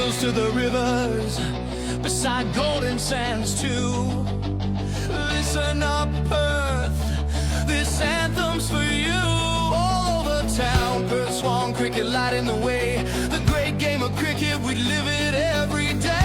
hills to the rivers, beside golden sands too. Listen up, Perth, this anthem's for you. All over town, Perth Swan cricket lighting the way. The great game of cricket, we live it every day.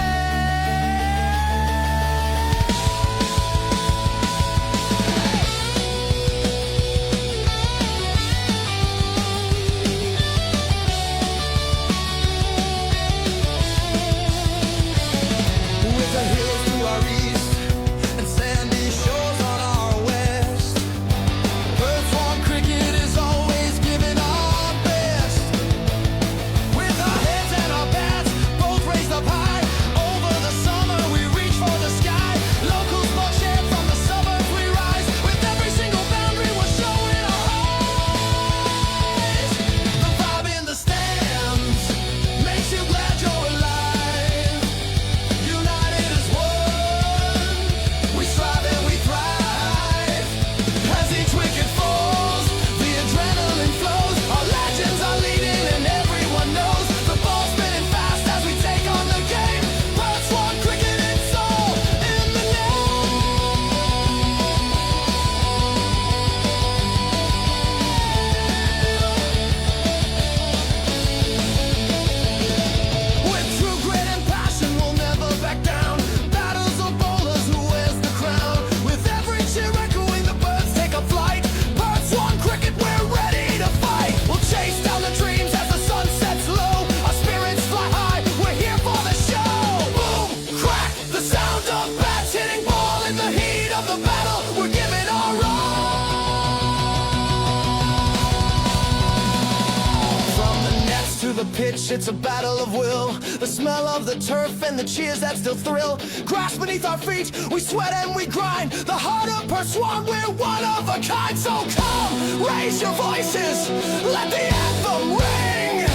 It's a battle of will. The smell of the turf and the cheers that still thrill. Grass beneath our feet, we sweat and we grind. The heart of Perth Swan, we're one of a kind. So come, raise your voices, let the anthem ring.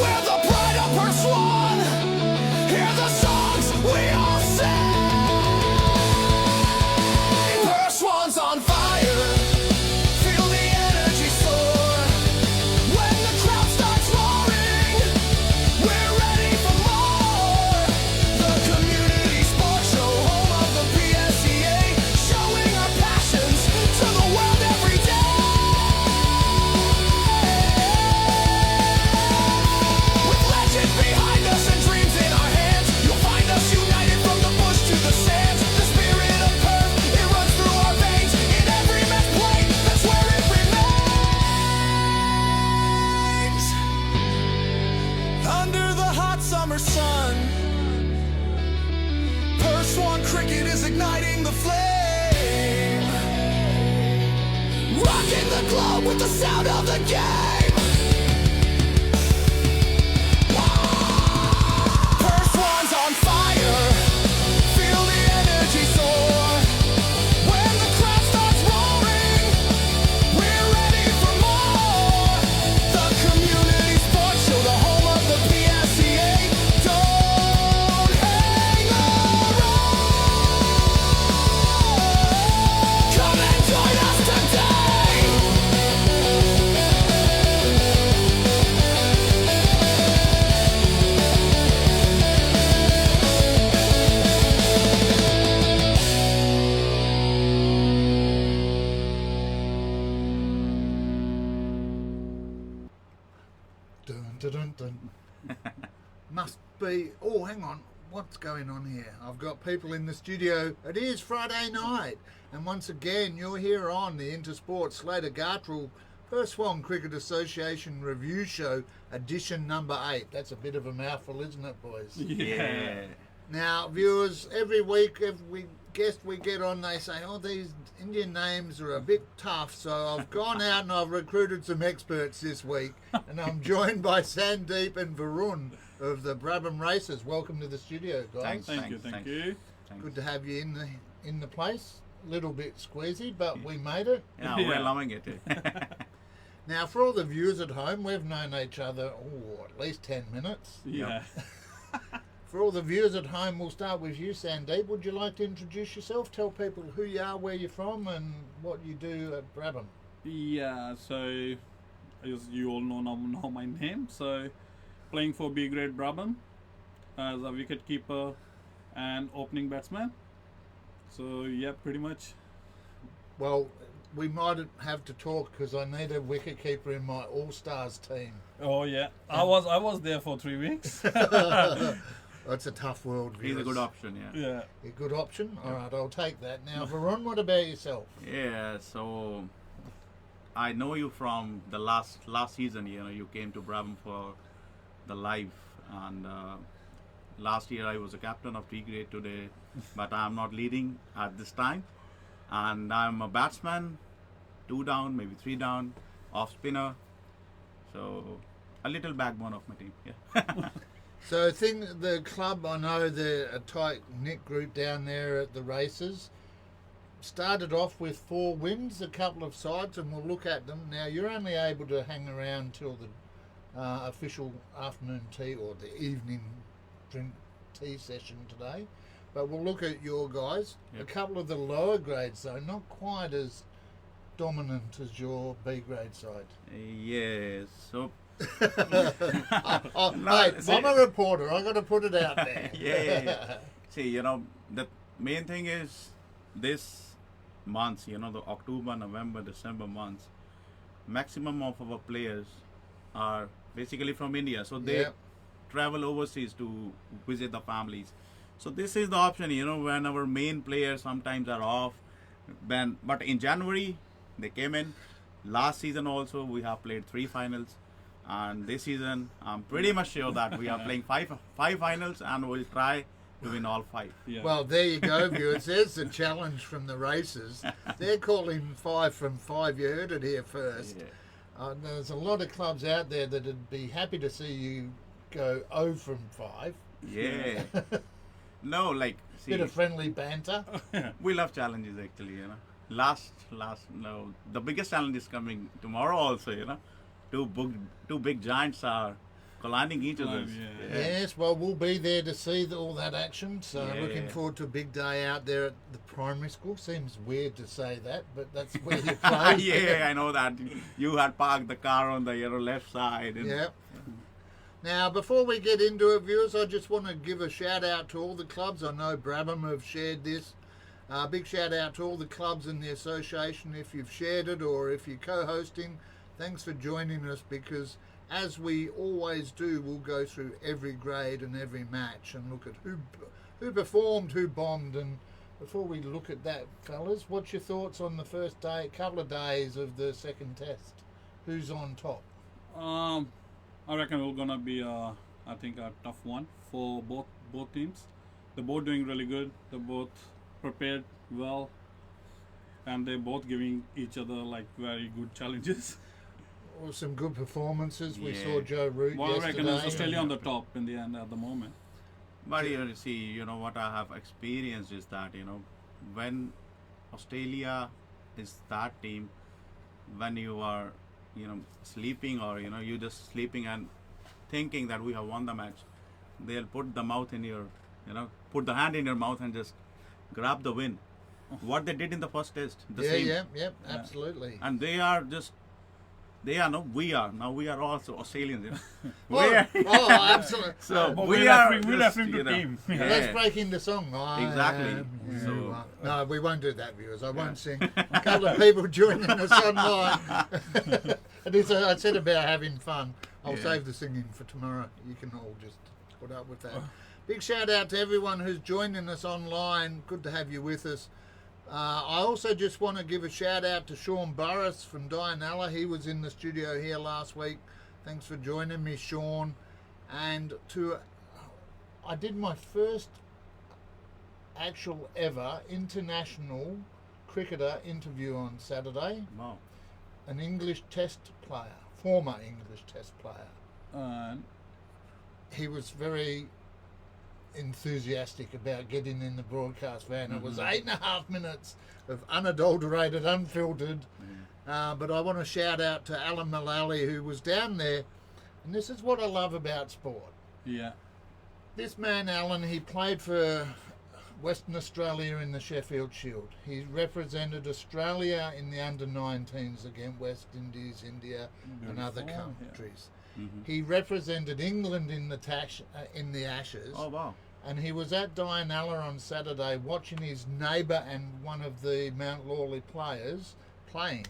We're the pride of Perth Swan. Hear the songs we all sing. Perth Swan's on fire. Feel the energy soar. When the crowd starts roaring, we're ready for more. The community sports show, home of the PSCA, showing our passions to the world every day. With legends behind us and dreams in our hands, you'll find us united from the bush to the sands. The spirit of Perth, it runs through our veins. In every match played, that's where it remains. Under the hot summer sun, Perth Swan cricket is igniting the flame, rocking the globe with the sound of the game. Perth Swan's on fire. Feel the energy soar. When the crowd starts roaring, we're ready for more. The community sports show, the home of the PSCA. Don't hang around. Come and join us today. Dun, dun, dun, dun. Must be. Oh, hang on. What's going on here? I've got people in the studio. It is Friday night, and once again, you're here on the Intersport Slater Gartrell Perth Swan Cricket Association Review Show, edition number 8. That's a bit of a mouthful, isn't it, boys? Yeah. Now, viewers, every week, every guest we get on, they say, oh, these Indian names are a bit tough. So I've gone out and I've recruited some experts this week. And I'm joined by Sandeep and Varun of the Brabham races. Welcome to the studio, guys. Thank you. Good to have you in the place. A little bit squeezy, but we made it. Yeah, we're loving it. Now, for all the viewers at home, we've known each other, at least 10 minutes. Yeah. For all the viewers at home, we'll start with you, Sandeep. Would you like to introduce yourself? Tell people who you are, where you're from, and what you do at Brabham. Yeah, so as you all know now my name. So playing for B grade Brabham. as a wicket keeper and opening batsman. So yeah, pretty much. Well, we might have to talk because I need a wicketkeeper in my All-Stars team. Oh yeah, I was there for 3 weeks. That's a tough world. He's a viewers. good option, yeah. Yeah. A good option? All right, I'll take that. Now, Varun, what about yourself? Yeah, so I know you from the last season. You know, you came to Brabham for the live, and last year I was a captain of T grade today, but I'm not leading at this time, and I'm a batsman, 2 down, maybe 3 down, off spinner, so a little backbone of my team. Yeah. So, the club, I know they're a tight-knit group down there at the races. Started off with 4 wins, a couple of sides, and we'll look at them. Now, you're only able to hang around till the official afternoon tea or the evening drink tea session today. But we'll look at your guys. Yep. A couple of the lower grades, though, not quite as dominant as your B grade side. Yeah, so Mate, I'm a reporter. I got to put it out there. yeah. See, you know, the main thing is this months, you know, the October, November, December months, maximum of our players are basically from India. So they Yep. travel overseas to visit the families. So this is the option, you know, when our main players sometimes are off. But in January, they came in. Last season also, we have played 3 finals. And this season, I'm pretty much sure that we are playing five finals, and we'll try to win all 5. Yeah. Well, there you go, viewers. There's the challenge from the races. They're calling 5 from 5. You heard it here first. Yeah. There's a lot of clubs out there that would be happy to see you go 0 from 5. Yeah. No, like, see, Bit of friendly banter. we love challenges actually, you know. No, the biggest challenge is coming tomorrow also, you know. Two big giants are colliding each other. Yeah. Yes, well, we'll be there to see all that action. So Yeah. looking forward to a big day out there at the primary school. Seems weird to say that, but that's where you play. Yeah, I know that. You had parked the car on the left side. And Yep. Now, before we get into it, viewers, I just want to give a shout out to all the clubs. I know Brabham have shared this. Big shout out to all the clubs in the association. If you've shared it or if you're co-hosting, thanks for joining us, because as we always do, we'll go through every grade and every match and look at who performed, who bombed. And before we look at that, fellas, what's your thoughts on the first day, couple of days of the second test? Who's on top? I reckon it's gonna be I think a tough one for both teams. They're both doing really good. They're both prepared well, and they're both giving each other like very good challenges. Well, some good performances. We Yeah. saw Joe Root Well, I reckon yesterday. it's Australia on the top in the end at the moment. But you see, you know what I have experienced is that, you know, when Australia is that team, when you are, you know, sleeping, or you know, you just sleeping and thinking that we have won the match, they'll put the mouth in your, you know, put the hand in your mouth and just grab the win. What they did in the first test, the same. Yeah, absolutely. And we are also Australians, you know. Oh, absolutely. So But we we're are referring- we're just, referring to you know, team. yeah. Let's break into song. Exactly. So, So- no, we won't do that, viewers. I won't sing. A couple of people joining us online. I said about having fun. I'll Yeah. save the singing for tomorrow. You can all just put up with that. Big shout out to everyone who's joining us online. Good to have you with us. I also just want to give a shout out to Sean Burris from Dianella. He was in the studio here last week. Thanks for joining me, Sean. And I did my first actual ever international cricketer interview on Saturday. Wow. An English test player, former English test player. And He was very enthusiastic about getting in the broadcast van. It was 8.5 minutes of unadulterated, unfiltered. But I want to shout out to Alan Mullally, who was down there. And this is what I love about sport. yeah, This man, Alan, he played for Western Australia in the Sheffield Shield. He represented Australia in the under-19s against West Indies, India and other Beautiful, yeah. countries. He represented England in the Ashes. Oh wow. And he was at Dianella on Saturday watching his neighbour and one of the Mount Lawley players playing.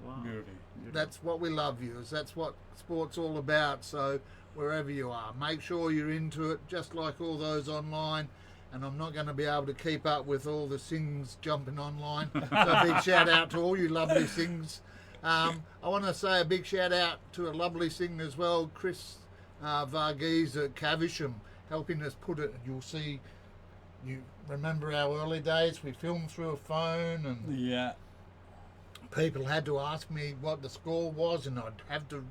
Wow. Beauty. That's what we love, viewers. That's what sport's all about. So wherever you are, make sure you're into it, just like all those online. And I'm not going to be able to keep up with all the things jumping online. So a big shout out to all you lovely things. I want to say a big shout out to a lovely thing as well, Chris Varghese at Caversham, helping us put it. You'll see, you remember our early days, we filmed through a phone and Yeah. people had to ask me what the score was and I'd have to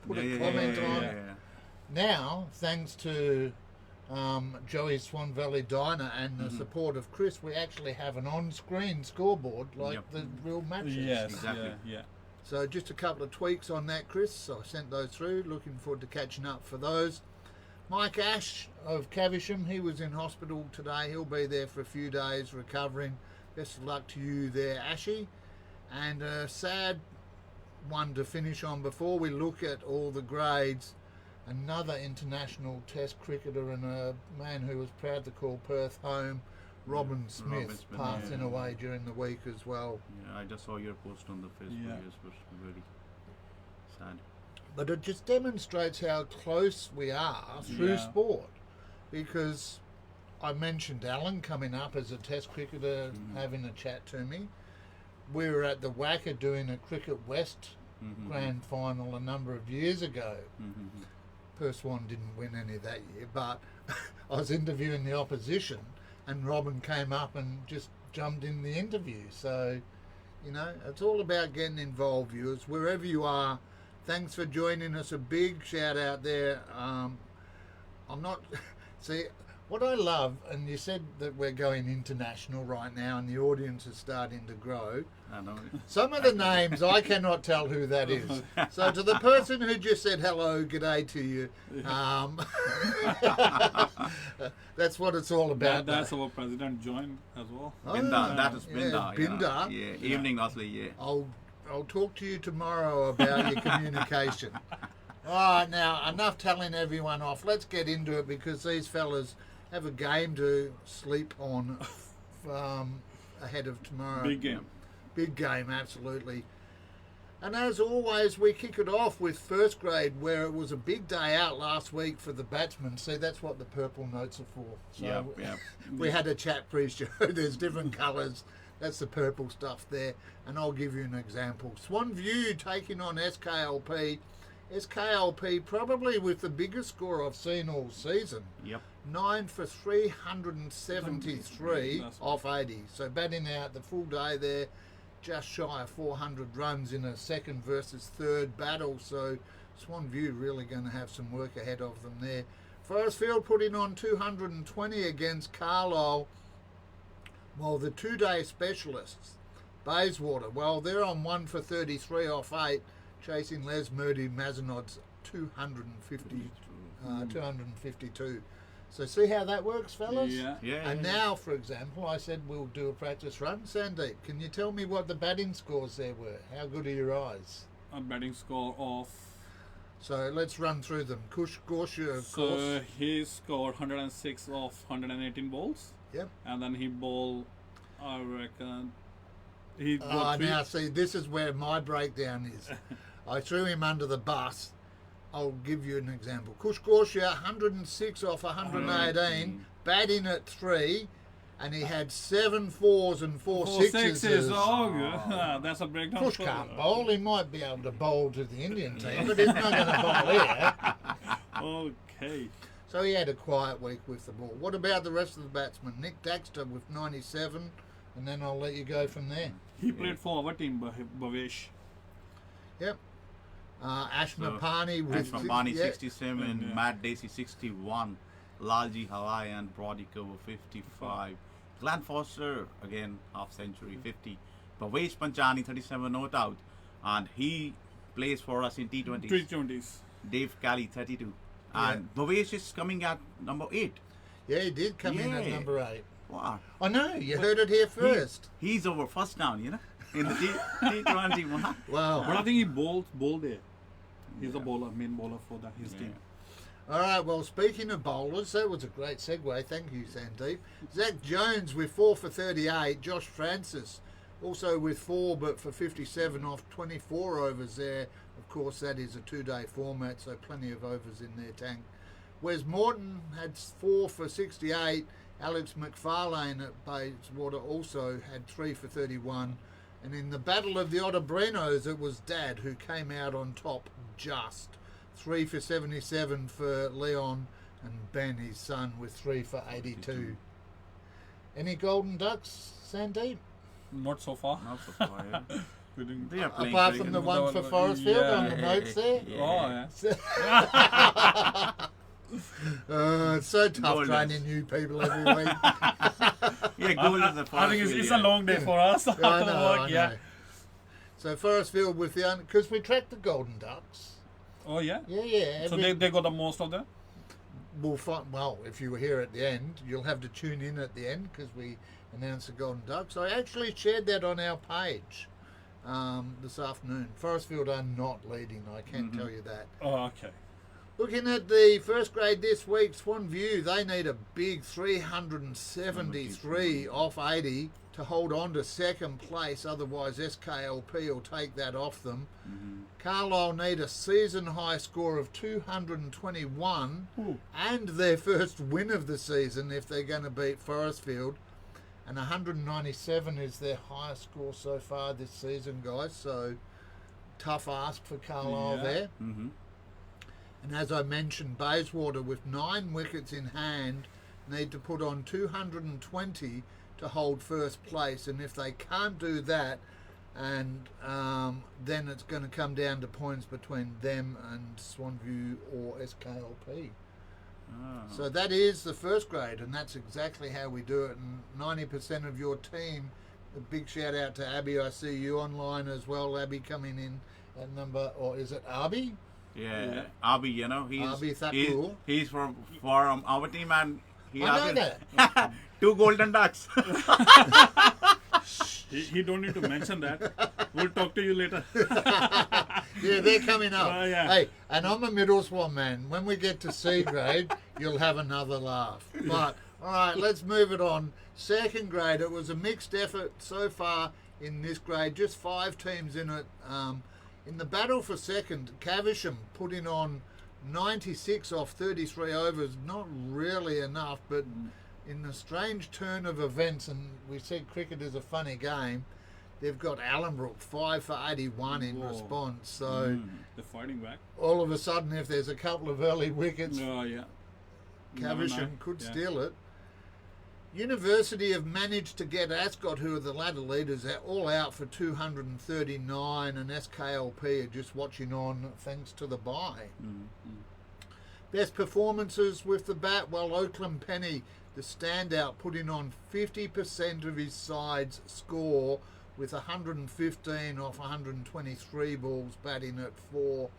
put a comment on it. Now, thanks to Joey Swan Valley Diner and the support of Chris, we actually have an on-screen scoreboard like the real matches. Yes. Exactly. Yeah. So just a couple of tweaks on that, Chris. So I sent those through. Looking forward to catching up for those. Mike Ash of Caversham, he was in hospital today. He'll be there for a few days recovering. Best of luck to you there, Ashy. And a sad one to finish on before we look at all the grades. Another international test cricketer and a man who was proud to call Perth home, Robin Smith, passing away during the week as well. Yeah, I just saw your post on the Facebook. Yeah. It was very sad. But it just demonstrates how close we are through sport. Because I mentioned Alan coming up as a test cricketer, having a chat to me. We were at the WACA doing a Cricket West grand final a number of years ago. Perth Swan didn't win any that year, but I was interviewing the opposition and Robin came up and just jumped in the interview. So, you know, it's all about getting involved, viewers, wherever you are. Thanks for joining us. A big shout out there. I'm not... See, what I love, and you said that we're going international right now and the audience is starting to grow. I know. Some of the names, I cannot tell who that is. So to the person who just said hello, g'day to you, that's what it's all about. That's our president joined as well. Binda, that is Binda. Binda. Yeah, evening Aussie, yeah. I'll talk to you tomorrow about your communication. All right, now, enough telling everyone off. Let's get into it because these fellas have a game to sleep on ahead of tomorrow. Big game. Big game, absolutely. And as always, we kick it off with first grade, where it was a big day out last week for the batsmen. See, that's what the purple notes are for. So we had a chat pre-show. There's different colours. That's the purple stuff there. And I'll give you an example. Swan View taking on SKLP. SKLP probably with the biggest score I've seen all season. 9 for 373 off 80. So batting out the full day there, just shy of 400 runs in a second versus third battle. So Swan View really going to have some work ahead of them there. Forestfield putting on 220 against Carlisle. Well, the two-day specialists, Bayswater, well, they're on 1 for 33 off 8, chasing Les Murdy Mazenod's 252. So see how that works, fellas? And now, for example, I said we'll do a practice run. Sandeep, can you tell me what the batting scores there were? How good are your eyes? A batting score of... So let's run through them. Kush Gorsha, of So course. he scored 106 off 118 balls. Yep. And then he bowled, I reckon... He got Now see, this is where my breakdown is. I threw him under the bus. I'll give you an example. Kush Gorsha, 106 off 118, batting at 3, and he had 7 4s and 4 sixes. Oh, good. That's a breakdown. Kush can't bowl. He might be able to bowl to the Indian team, but he's not going to bowl here. Okay. So he had a quiet week with the ball. What about the rest of the batsmen? Nick Daxter with 97, and then I'll let you go from there. He played for our team, Bhavesh. Yep. Ashmapani with 67, Matt Dacey 61, Lalji Hawaii and Brody Cover 55. Glenn Foster again half century 50. Bhavesh Panchani 37 not out, and he plays for us in T20s. T20s. Dave Kelly 32, and Bhavesh is coming at number 8. Yeah, he did come in at number 8. Wow! I know, you heard it here first. He's over first down, you know, in the T20 one. Wow. But I think he bowled there. He's a bowler, main bowler for his team. All right, well, speaking of bowlers, that was a great segue. Thank you, Sandeep. Zach Jones with 4 for 38. Josh Francis also with 4, but for 57 off 24 overs there. Of course, that is a 2-day format, so plenty of overs in their tank. Wes Morton had 4 for 68. Alex McFarlane at Bayswater also had 3 for 31. And in the Battle of the Otterbrinos, it was Dad who came out on top just. 3 for 77 for Leon, and Ben, his son, with 3 for 82. Any Golden Ducks, Sandeep? Not so far. Not so far, yeah. We didn't- They are playing Apart cricket. from the one for Forestfield on the notes there? Oh, yeah. It's so tough Goldens. training new people every week. Yeah, goal is the first. I think it's a long day for us after I know, work, I yeah. know. So Forestfield with the... Because we tracked the Golden Ducks. Oh, yeah? Yeah. So they got the most of them? Well, if you were here at the end, you'll have to tune in at the end because we announced the Golden Ducks. I actually shared that on our page this afternoon. Forestfield are not leading, I can tell you that. Oh, okay. Looking at the first grade this week, Swan View, they need a big 373 off 80 to hold on to second place. Otherwise, SKLP will take that off them. Carlisle need a season high score of 221 and their first win of the season if they're going to beat Forestfield. And 197 is their highest score so far this season, guys. So tough ask for Carlisle there. And as I mentioned, Bayswater with 9 wickets in hand need to put on 220 to hold first place. And if they can't do that, and then it's going to come down to points between them and Swanview or SKLP. So that is the first grade, and that's exactly how we do it. And 90% of your team, a big shout out to Abby. I see you online as well, Abby, coming in at number, or is it Abby? Yeah, Abi, you know, Abi Thakur. he's from our team, and he I know has that. 2 golden ducks. He don't need to mention that. We'll talk to you later. Yeah, they're coming up. Oh, yeah. Hey, and I'm a middle swan man. When we get to C grade, you'll have another laugh. But, all right, let's move it on. Second grade, it was a mixed effort so far in this grade. Just 5 teams in it. In the battle for second, Caversham putting on 96 off 33 overs. Not really enough, but in the strange turn of events, and we said cricket is a funny game, they've got Allenbrook 5 for 81 in response. So They're fighting back. all of a sudden, if there's a couple of early wickets, Oh, yeah. Caversham could Yeah. steal it. University have managed to get Ascot, who are the ladder leaders, they're all out for 239, and SKLP are just watching on thanks to the bye. Best performances with the bat, well, Oakland Penny, the standout, putting on 50% of his side's score with 115 off 123 balls, batting at 4.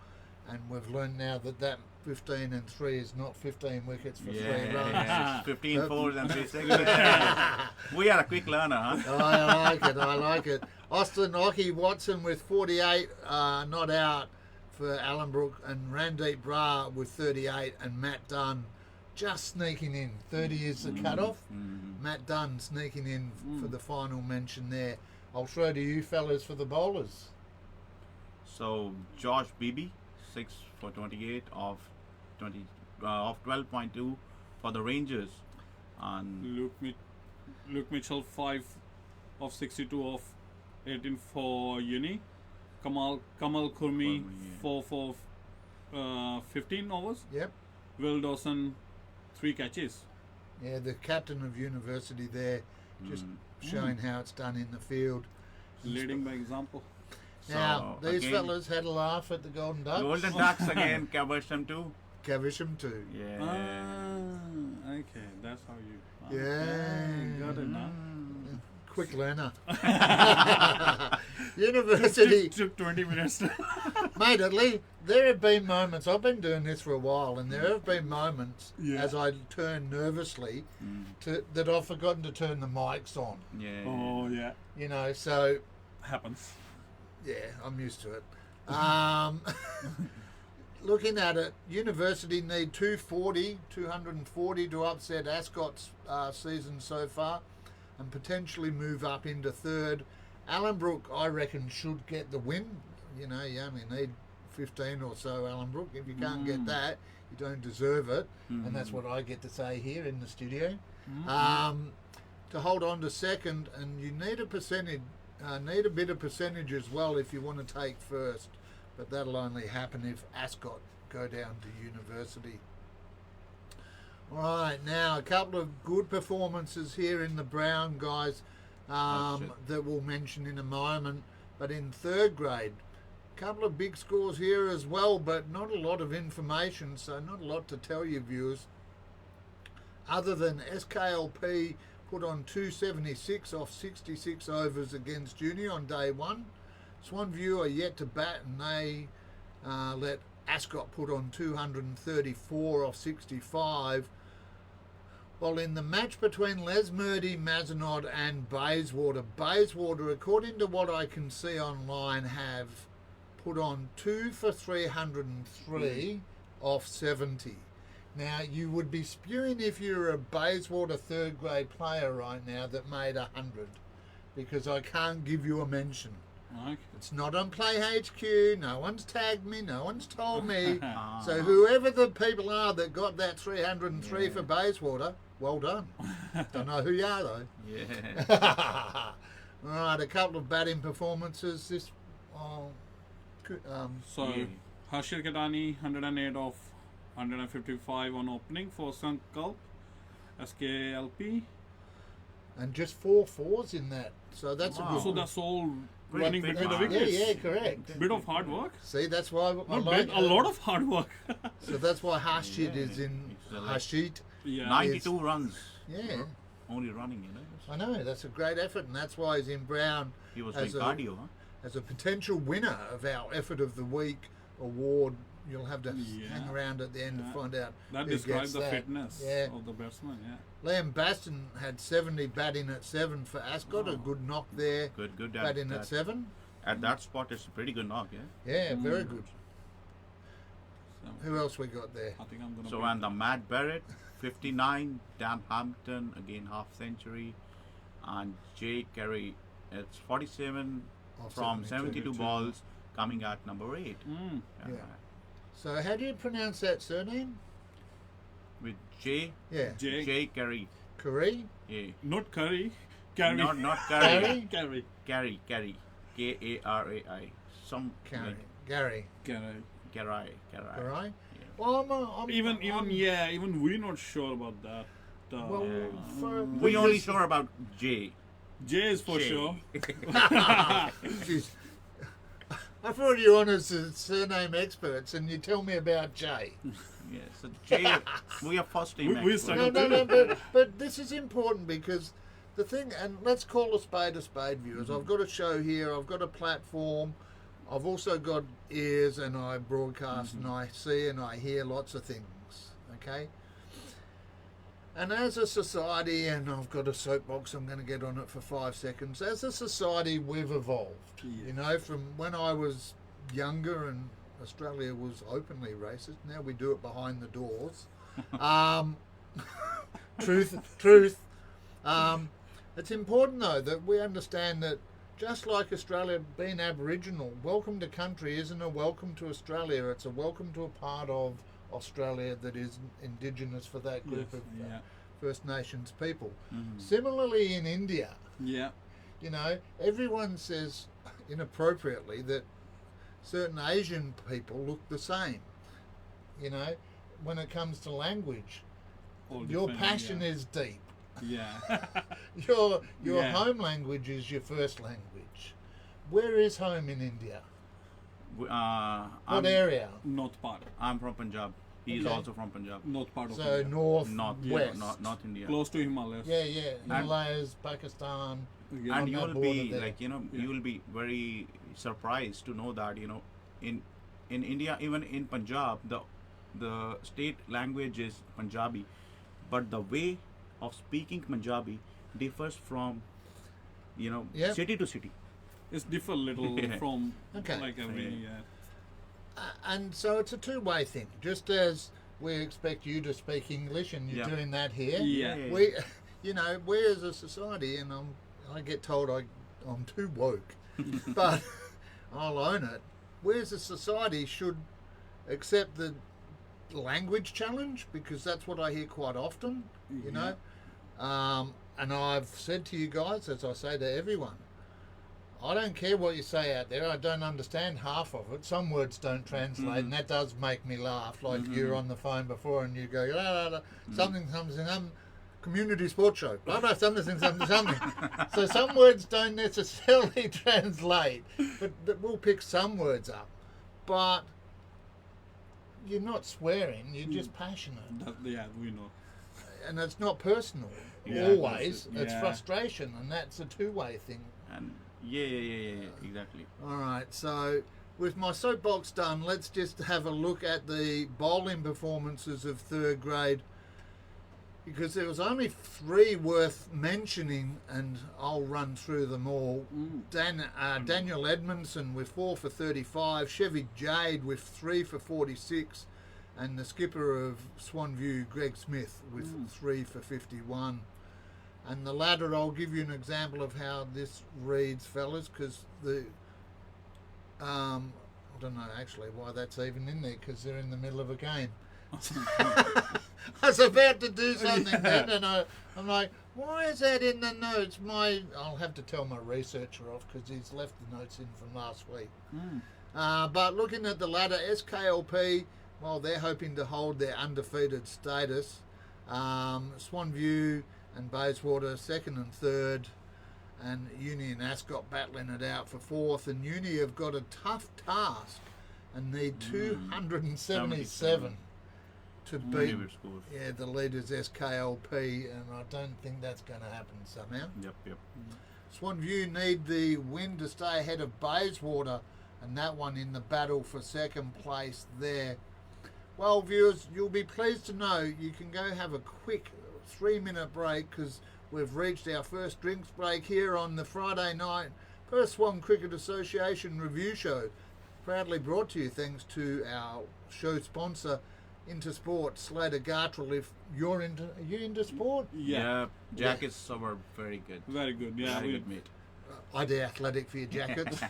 And we've learned now that 15 and 3 is not 15 wickets for 3 runs. Yeah, 15 fours and 3 sixes. We are a quick learner, huh? I like it. Austin Ockie Watson with 48, not out for Allenbrook, and Randeep Brar with 38, and Matt Dunn just sneaking in. 30 is the cut-off. Matt Dunn sneaking in for the final mention there. I'll throw to you fellas for the bowlers. So Josh Beebe, 6 for 28 of 12.2 for the Rangers, and Luke Mitchell 5 of 62 of 18 for Uni. Kamal Kurmi 4 for 15 overs. Yep. Will Dawson 3 catches. Yeah, the captain of University there, just showing how it's done in the field. Leading by example. Now, So, these again, fellas had a laugh at the Golden Ducks. Golden Ducks again, Caversham too. Caversham too. Yeah. Okay, that's how you. Yeah. Okay, got it now. Quick learner. University, Took 20 minutes. mate, at least there have been moments, I've been doing this for a while, and there have been moments as I turn nervously that I've forgotten to turn the mics on. Yeah. Oh yeah, You know, so happens. yeah, I'm used to it. looking at it, University need 240 to upset Ascot's season so far and potentially move up into third. Allenbrook, I reckon, should get the win. You know, you only need 15 or so, Allenbrook. If you can't get that, you don't deserve it. And that's what I get to say here in the studio. To hold on to second, and you need a percentage, need a bit of percentage as well if you want to take first. But that'll only happen if Ascot go down to University. All right, now a couple of good performances here in the Brown, guys, that we'll mention in a moment. But in third grade, a couple of big scores here as well, but not a lot of information, so not a lot to tell you, viewers. Other than SKLP put on 276 off 66 overs against Junior on day one. Swanview are yet to bat, and they let Ascot put on 234 off 65. Well, in the match between Lesmurdy, Mazenod and Bayswater, according to what I can see online, have put on 2 for 303 off 70. Now, you would be spewing if you're a Bayswater third grade player right now that made 100, because I can't give you a mention. Okay. It's not on Play HQ, no one's tagged me, no one's told me. So whoever the people are that got that 303 for Bayswater, well done. Don't know who you are though. Yeah. All right, a couple of batting performances. This, So, Harshil Katani, 108 off 155 on opening for Sankalp, SKLP. and just 4 fours in that. So that's a good. So that's all Pretty running big between the mark. wickets. Yeah, correct. Bit of hard work. See, that's why I Not like bit, a lot of hard work. So that's why Hashid Yeah, is in it's like- Hashid. Yeah. 92 runs. Yeah, Only running, you know. I know. That's a great effort, and that's why he's in Brown He was as doing cardio, huh? as a potential winner of our Effort of the Week award. You'll have to hang around at the end to Yeah. find out That who describes gets the that. fitness Yeah. of the batsman. Yeah. Liam Baston had 70 batting at 7 for Ascot. A good knock there. Good. Batting at 7. At that spot, it's a pretty good knock, yeah. Yeah, very good. So, Who else we got there? I think I'm gonna. So, beat and the Matt Barrett, 59. Dan Hampton, again half century. And Jay Carey, it's 47 Off from 72 72. balls, coming at number 8. Yeah. So how do you pronounce that surname? With Jay, Yeah. Jay, Jay Carey. Curry? Yeah. not Curry, Carry. Not Carey. Carey? Carry. Carey. K-A-R-A-I. Some Carey. Gary. Carry. Garai. All right. Yeah. Well, I'm Even we're not sure about that. Well, Yeah. We because- only sure about Jay. Jay is for Jay. sure. Jeez. I thought you were on as surname experts, and you tell me about Jay. Yeah, so Jay, we are first name. We experts. started- But this is important because the thing, and let's call a spade, viewers. I've got a show here. I've got a platform. I've also got ears, and I broadcast, and I see, and I hear lots of things. Okay. And as a society, and I've got a soapbox, I'm going to get on it for 5 seconds. As a society, we've evolved. Yeah. You know, from when I was younger and Australia was openly racist, now we do it behind the doors. Truth. It's important, though, that we understand that just like Australia being Aboriginal, welcome to country isn't a welcome to Australia. It's a welcome to a part of Australia that is indigenous for that group of First Nations people. Similarly in India, Yeah. you know, everyone says inappropriately that certain Asian people look the same. You know, when it comes to language, All your different, passion is deep. Yeah. Your Yeah. home language is your first language. Where is home in India? What What area? North part. I'm from Punjab. He's Okay. also from Punjab. North part of So India. north, Not west. not India. Close to Himalayas. Yeah. Himalayas, Pakistan. Yeah. on And you that will border be there. like, you know, Yeah. you will be very surprised to know that, you know, in India, even in Punjab, the state language is Punjabi, but the way of speaking Punjabi differs from, you know, Yep. city to city. It's different little Yeah. from Okay. like every. Yeah. And so it's a two-way thing. Just as we expect you to speak English, and you're Yeah. doing that here. Yeah. We, we as a society, and I get told I'm too woke, but I'll own it. We as a society should accept the language challenge, because that's what I hear quite often. You know, and I've said to you guys, as I say to everyone, I don't care what you say out there. I don't understand half of it. Some words don't translate, and that does make me laugh. Like you're on the phone before and you go, la, la, la, something, community sports show, blah, blah, something. So some words don't necessarily translate, but we'll pick some words up. But you're not swearing, you're just passionate. Yeah, we know. And it's not personal, Yeah, always. yeah. It's frustration, and that's a two-way thing. And yeah, exactly. All right, so with my soapbox done, let's just have a look at the bowling performances of third grade, because there was only 3 worth mentioning, and I'll run through them all. Daniel Edmondson with 4 for 35, Chevy Jade with 3 for 46, and the skipper of Swanview, Greg Smith, with 3 for 51. And the ladder, I'll give you an example of how this reads, fellas, because I don't know actually why that's even in there, because they're in the middle of a game. I was about to do something then, and I'm like, why is that in the notes? I'll have to tell my researcher off, because he's left the notes in from last week. But looking at the ladder, SKLP, well, they're hoping to hold their undefeated status. Swanview and Bayswater 2nd and 3rd, and Uni and Ascot battling it out for 4th, and Uni have got a tough task and need 277 to beat the leaders SKLP, and I don't think that's going to happen somehow. Yep. Swanview need the win to stay ahead of Bayswater, and that one in the battle for 2nd place there. Well, viewers, you'll be pleased to know you can go have a quick 3-minute break, because we've reached our first drinks break here on the Friday night Perth Swan Cricket Association review show, proudly brought to you thanks to our show sponsor Intersport, Slater, Gartrell. If you're into, are you into sport? Yeah, jackets are very good. Very good. Yeah, Very good, mate. I do athletic for your jackets.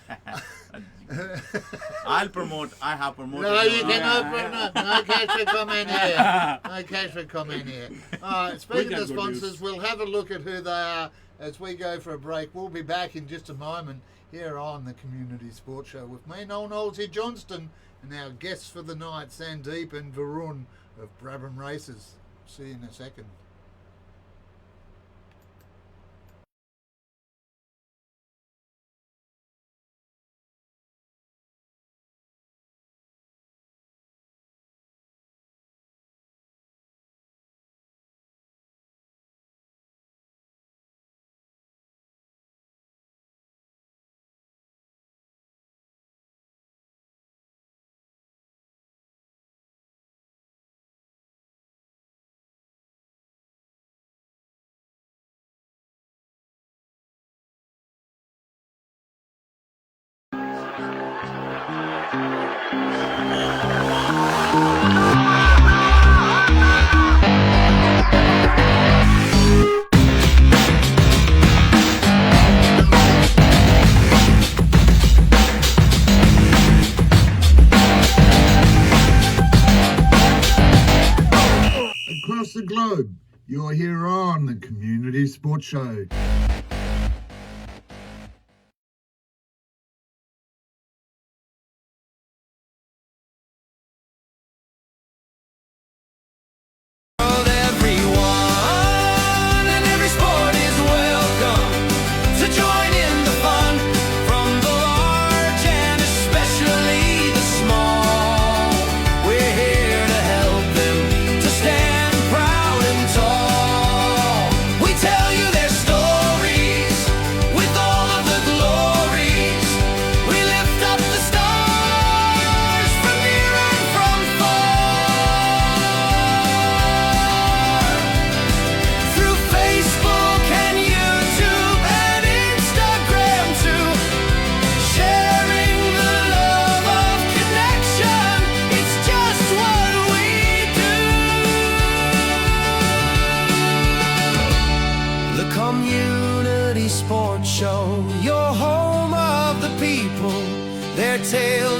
I'll promote. I have promoted. No, you your- cannot. No cash for comment here. No cash for comment here. All right, speaking get of good sponsors, news. we'll have a look at who they are as we go for a break. We'll be back in just a moment here on the Community Sports Show with me, Noel Knowlesy Johnston, and our guests for the night, Sandeep and Varun of Brabham Races. See you in a second. Across the globe, you're here on the Community Sports Show. Everyone and every sport is welcome to join in the fun, from the large and especially the small. We're here to help them to stand proud and tall. We tell you their stories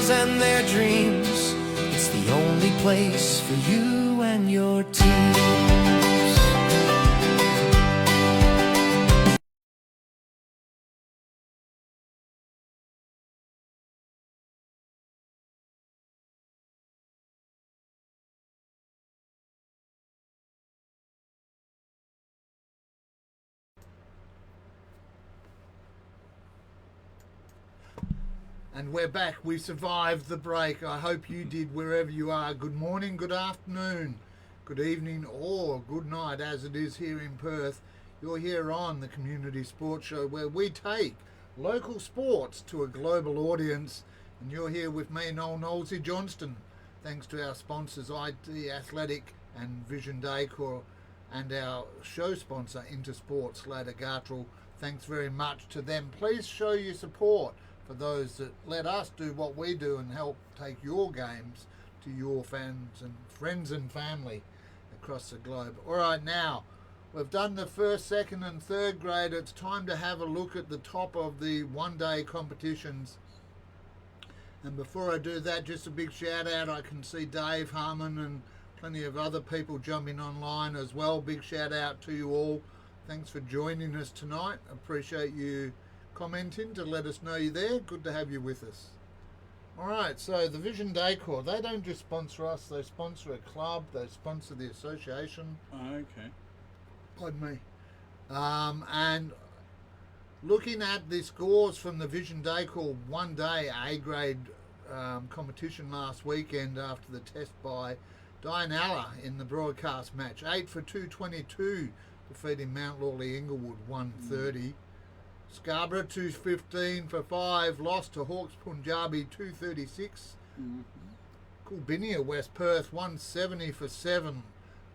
hopes and their dreams. It's the only place for you and your teams. And we're back. We survived the break. I hope you did wherever you are. Good morning, good afternoon, good evening, or good night as it is here in Perth. You're here on the Community Sports Show where we take local sports to a global audience. And you're here with me, Noel Knowlesy Johnston. Thanks to our sponsors, IT Athletic and Vision Decor, and our show sponsor, Intersport, Slater, Gartrell. Thanks very much to them. Please show your support for those that let us do what we do and help take your games to your fans and friends and family across the globe. All right, now we've done the first, second and third grade. It's time to have a look at the top of the one-day competitions. And before I do that, just a big shout out. I can see Dave Harmon and plenty of other people jumping online as well. Big shout out to you all. Thanks for joining us tonight. Appreciate you commenting to let us know you're there. Good to have you with us. All right, so the Vision Decor, they don't just sponsor us, they sponsor a club, they sponsor the association. Okay. Pardon me. And looking at the scores from the Vision Decor one-day A-grade competition last weekend after the test by Dianella in the broadcast match, 8 for 222, defeating Mount Lawley Inglewood 130. Scarborough 215 for 5, lost to Hawke's Punjabi 236. Coolbinia West Perth 170 for 7,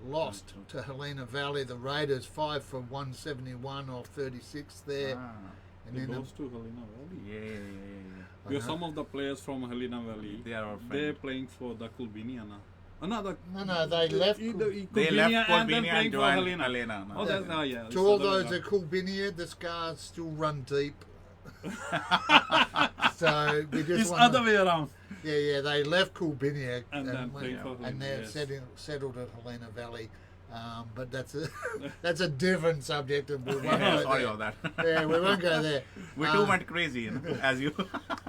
lost to Helena Valley. The Raiders 5 for 171 off 36 there. And It then goes to Helena Valley. Yeah. Because some of the players from Helena Valley, They are our they're friends. playing for the Coolbinia now. Another. No, they left. They Coolbinia left and then Coolbinia playing and for joined Helena. Helena. Oh, that's yeah. To all those at Coolbinia, the scars still run deep. So we just It's want other way around. Yeah, they left Coolbinia And then playing for and Helena, they're yes. settled at Helena Valley. But that's a different subject, and we won't Yeah, go sorry there. about that. Yeah, we won't go there. We too went crazy, as you.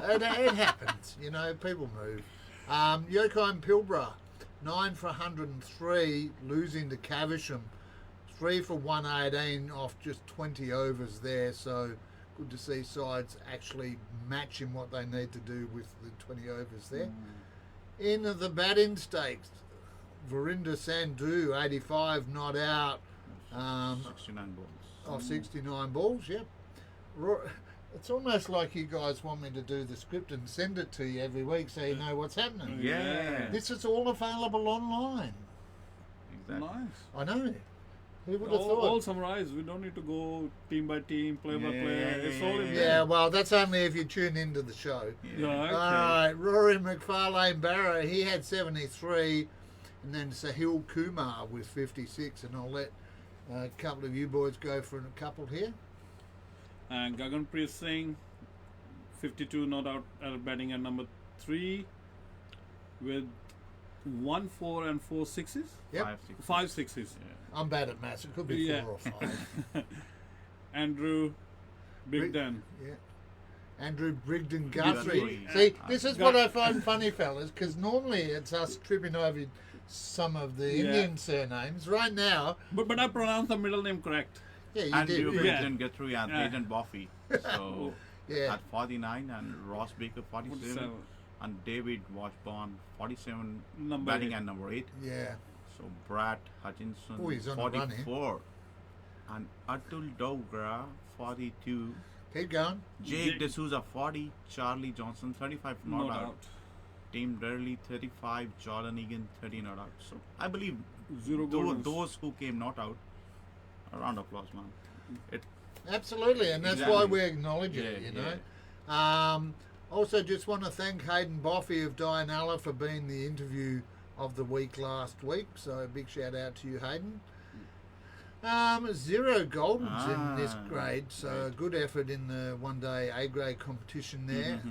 It happens, people move. Yokeim Pilbara, 9 for 103, losing to Caversham. 3 for 118 off just 20 overs there, so good to see sides actually matching what they need to do with the 20 overs there. In the batting stakes, Verinder Sandhu, 85 not out, 69 balls. off 69 balls, yep. It's almost like you guys want me to do the script and send it to you every week so you know what's happening. Yeah. This is all available online. Exactly. Nice. I know. Who would have All thought? summarized. We don't need to go team by team, play by play. It's all in Yeah, there. well, that's only if you tune into the show. Yeah, okay. All right, Rory McFarlane Barrow, he had 73, and then Sahil Kumar with 56, and I'll let a couple of you boys go for a couple here. And Gaganpreet Singh, 52 not out batting at number 3 with 1 4 and 4 sixes. Yep. 5, 6. 5 sixes. I'm bad at maths. It could be Yeah. 4 or 5. Andrew Big Big- Dan. Yeah. Andrew Brigden Guthrie. Guthrie. See, Yeah. this is what I find funny, fellas, because normally it's us tripping over some of the Yeah. Indian surnames. Right now, But I pronounced the middle name correct. yeah, you Andrew did. Yeah. Bridgen Guthrie and Yeah. Agent Buffy. So Yeah. at 49 and Ross Baker 47 47. and David Washburn 47 Number batting 8. at number 8. Yeah. So Brad Hutchinson Oh, he's on the run, eh? 44 and Atul Dogra 42. Keep going. Jake Jake- D'Souza 40, Charlie Johnson 35 not No out. doubt. Tim Durley 35, Jordan Egan 30 not out. So I believe 0 goals. those who came not out, a round of applause, man. It Absolutely, and that's Exactly. why we acknowledge it, Yeah, you know. Also, just want to thank Hayden Boffey of Dianella for being the interview of the week last week. So a big shout out to you, Hayden. 0 Goldens in this grade, so a good effort in the one-day A-grade competition there.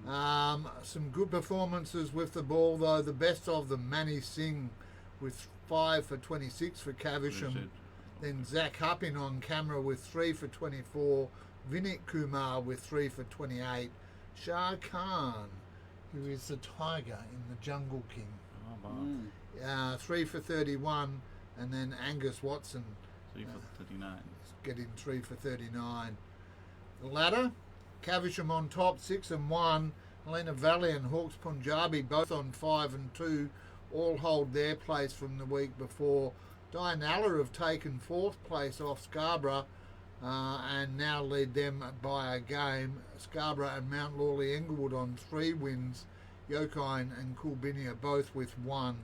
Some good performances with the ball, though. The best of them, Manny Singh with 5 for 26 for Caversham. Then Zach Huppin on camera with 3 for 24. Vinit Kumar with 3 for 28. Shah Khan, who is the tiger in the Jungle King, 3 for 31. And then Angus Watson 3 for 39. getting 3 for 39. The ladder, Caversham on top, 6 and 1. Helena Valley and Hawks Punjabi both on 5 and 2. All hold their place from the week before. Dianella have taken 4th place off Scarborough and now lead them by a game. Scarborough and Mount Lawley Englewood on 3 wins. Yokine and Coolbinia both with 1,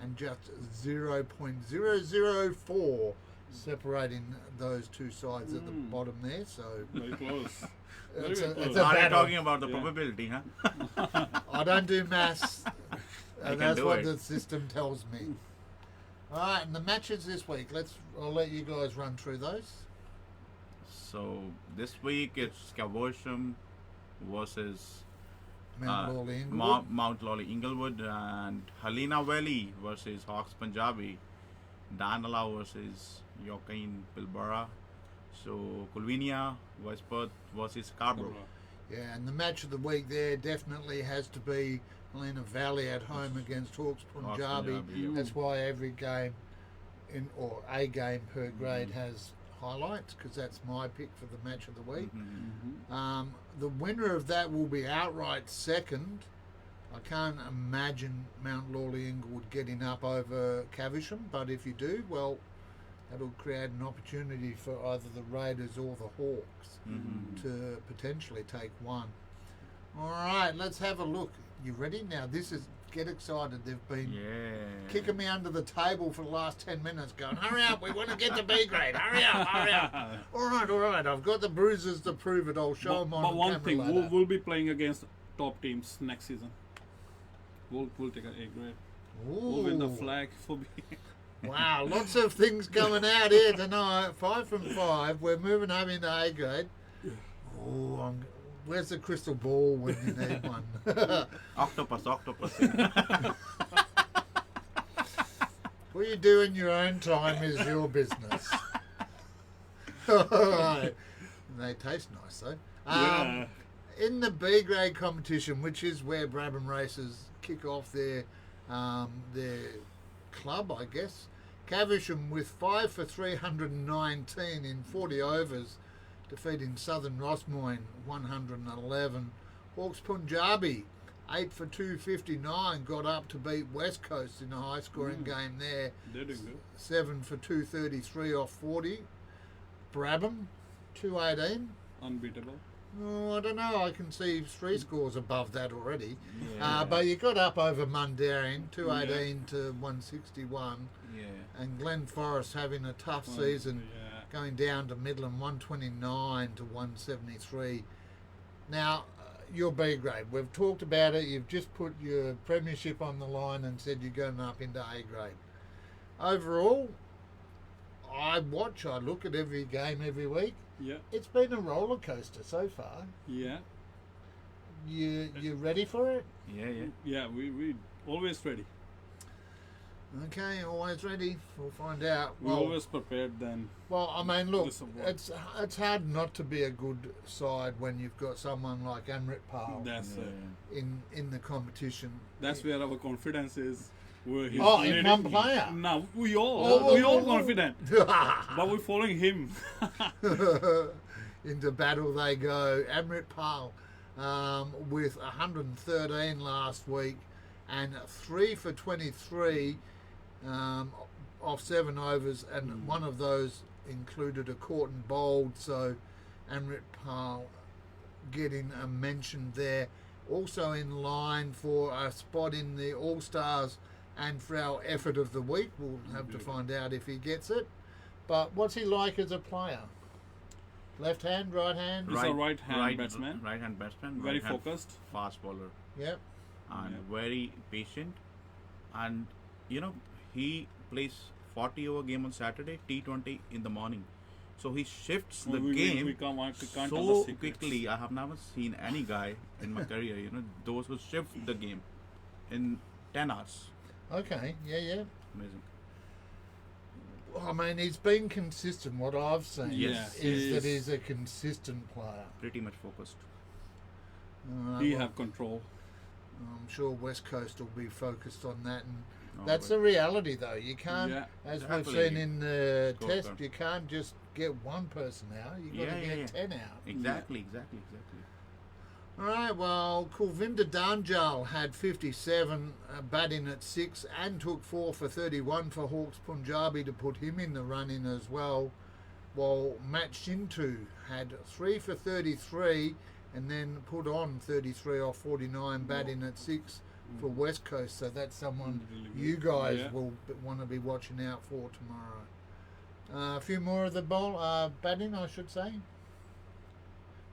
and just 0.004 separating those two sides at the bottom there. So Very close. it's Very a close. Are you battle. talking about the probability, huh? I don't do maths. I can That's do what it. the system tells me. All right, and the matches this week. I'll let you guys run through those. So this week it's Caversham versus Mount Lawley Englewood. Mount Lawley Inglewood, and Helena Valley versus Hawks Punjabi. Danala versus Yokine Pilbara. So Coolbinia versus Scarborough. Yeah, and the match of the week there definitely has to be Helena Valley at home against Hawks Punjabi. Punjabi, yeah. That's why every game or a game per grade has highlights, because that's my pick for the match of the week. The winner of that will be outright second. I can't imagine Mount Lawley Inglewood getting up over Caversham, but if you do, well, that'll create an opportunity for either the Raiders or the Hawks to potentially take one. All right, let's have a look. You ready? Now, get excited. They've been kicking me under the table for the last 10 minutes going, hurry up, we want to get to B grade. Hurry up, hurry up. All right. I've got the bruises to prove it. I'll show them on But one camera thing, later. we'll be playing against top teams next season. We'll take an A grade. We'll win the Ooh. flag for B. Wow, lots of things coming out here tonight. 5 from 5. We're moving up into A grade. Oh, where's the crystal ball when you need one? Octopus. What you do in your own time is your business. All right. They taste nice though. Yeah. In the B grade competition, which is where Brabham races kick off their club, I guess, Caversham with 5 for 319 in 40 overs, defeating Southern Rossmoyne 111. Hawks Punjabi 8 for 259 got up to beat West Coast in a high scoring game there. They're doing good. 7 for 233 off 40. Brabham 218. Unbeatable. Oh, I don't know. I can see 3 scores above that already. Yeah. But you got up over Mundaring 218 to 161, Yeah. and Glen Forest having a tough season, going down to Midland 129 to 173. Now, your B grade. We've talked about it. You've just put your premiership on the line and said you're going up into A grade. Overall, I look at every game every week. Yeah. It's been a roller coaster so far. Yeah. You ready for it? Yeah. Yeah, we always ready. Okay, always ready. We'll find out. We always prepared then. Well, I mean, look, Disappoint. it's hard not to be a good side when you've got someone like Amritpal That's in the competition. that's where our confidence is. He's In leading. one player. No, we all confident. But we're following him. Into battle they go. Amritpal with 113 last week and 3 for 23 off 7 overs, and one of those included a caught and bowled, so Amritpal getting a mention there. Also in line for a spot in the All-Stars and for our effort of the week. We'll have to find out if he gets it. But what's he like as a player? Left hand, right hand? He's a right-hand batsman. Right-hand batsman. Very right-hand focused. Fast bowler. Yep. And very patient. And, he plays 40-over game on Saturday, T20 in the morning. So he shifts We- the we- game we can't tell the so secrets. quickly. I have never seen any guy in my career, those who shift the game in 10 hours. Okay, yeah. Amazing. I mean, he's been consistent. What I've seen Yes. is that He he's a consistent player. Pretty much focused. He Well, have control. I'm sure West Coast will be focused on that, and Oh, that's but the reality, though. You can't, Yeah. as Exactly. we've seen in the Scorecard. test, you can't just get one person out. You've got to get 10 out. Exactly. All right, well, Kulvinder Danjal had 57 batting at 6 and took 4 for 31 for Hawks Punjabi to put him in the running as well, while Matt Shintu had 3 for 33 and then put on 33 off 49 batting at 6 for West Coast. So that's someone Really good. you guys Yeah. will want to be watching out for tomorrow. A few more of the batting, I should say.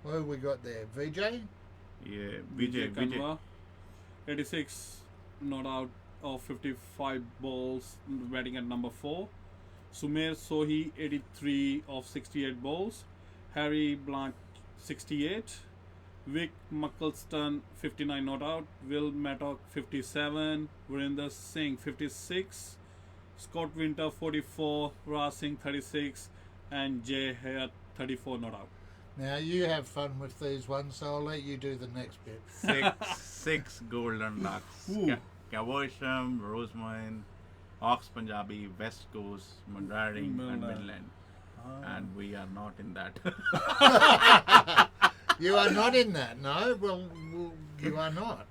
What have we got there? VJ? Yeah, Vijay. Kanwa, 86 not out of 55 balls, batting at number 4. Sumer Sohi, 83 of 68 balls. Harry Blank, 68. Vic Muckleston, 59 not out. Will Mattock, 57. Virender Singh, 56. Scott Winter, 44. Raj Singh, 36. And Jay Hare, 34 not out. Now you have fun with these ones, so I'll let you do the next bit. Six golden ducks. Ooh. Caversham, Rosemont, Hawks Punjabi, West Coast, Mundaring, and Midland. Midland. And we are not in that. You are not in that, no? Well, you are not.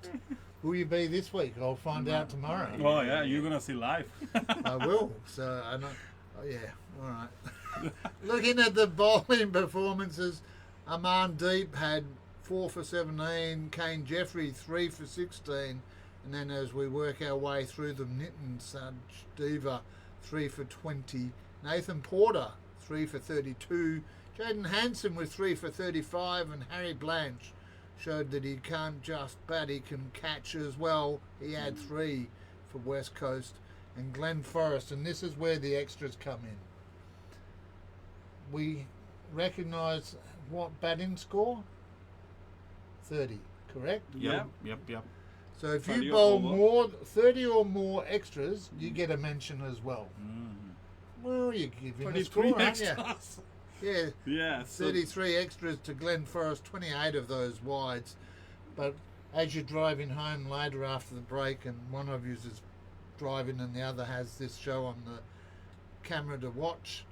Will you be this week? I'll find out tomorrow. Oh yeah, you're gonna see live. I will. So, yeah, all right. Looking at the bowling performances, Aman Deep had 4 for 17, Kane Jeffrey 3 for 16, and then as we work our way through them, Nitin Sajdiva 3 for 20, Nathan Porter 3 for 32, Jaden Hansen with 3 for 35, and Harry Blanche showed that he can't just bat, he can catch as well. He had 3 for West Coast, and Glenn Forrest, and this is where the extras come in. We recognise what batting score? 30, correct? Yeah. Yep. So if 30 you or bowl over. more 30 or more extras, you get a mention as well. Mm. Well, you're giving a 33 score, aren't you? extras. Yeah, Yeah. So 33 extras to Glenn Forrest, 28 of those wides. But as you're driving home later after the break and one of you is driving and the other has this show on the camera to watch,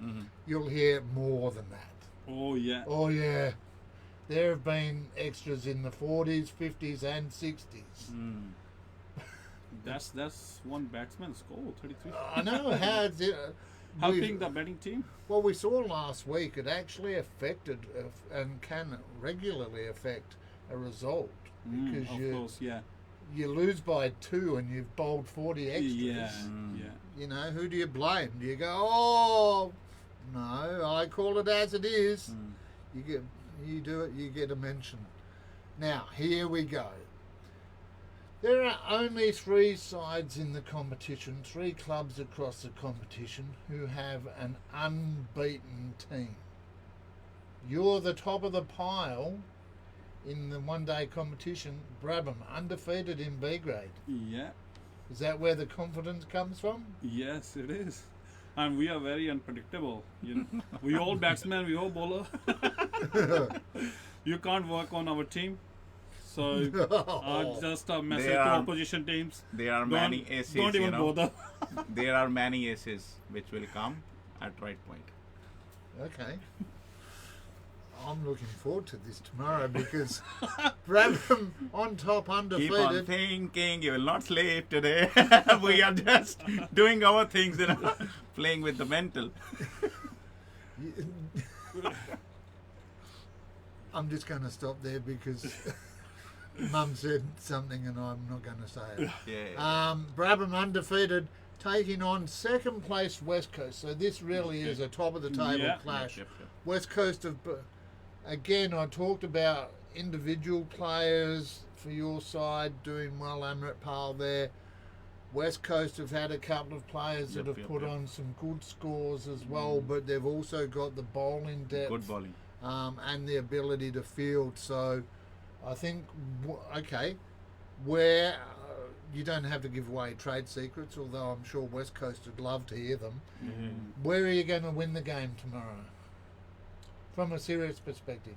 you'll hear more than that. oh yeah. Oh yeah, there have been extras in the 40s, 50s and 60s. Mm. That's one batsman's goal, 33. I know how it's, Helping the batting team. well, we saw last week it actually affected and can regularly affect a result because Of course, yeah. you lose by 2 and you've bowled 40 extras. Yeah, Mm. yeah. You know, who do you blame? Do you go, oh no, I call it as it is. You do it, you get a mention. Now, here we go. There are only 3 sides in the competition, 3 clubs across the competition who have an unbeaten team. You're the top of the pile in the one-day competition. Brabham, undefeated in B grade. Yeah. Is that where the confidence comes from? Yes, it is. And we are very unpredictable. You know, we all batsmen, we all bowler. You can't work on our team. So just a message There to are- opposition teams. There are many aces, Don't even bother. There are many aces which will come at right point. Okay. I'm looking forward to this tomorrow because Brabham on top Keep on undefeated. thinking, you will not sleep today. We are just doing our things, playing with the mental. I'm just going to stop there because Mum said something and I'm not going to say it. Yeah. Brabham undefeated, taking on second place West Coast. So this really is a top of the table Yeah. clash. Yep. West Coast of, again, I talked about individual players for your side doing well. Amrit Pal there. West Coast have had a couple of players that have put on some good scores as well, but they've also got the bowling depth. Good bowling. And the ability to field. So I think, where you don't have to give away trade secrets, although I'm sure West Coast would love to hear them. Where are you going to win the game tomorrow? From a serious perspective.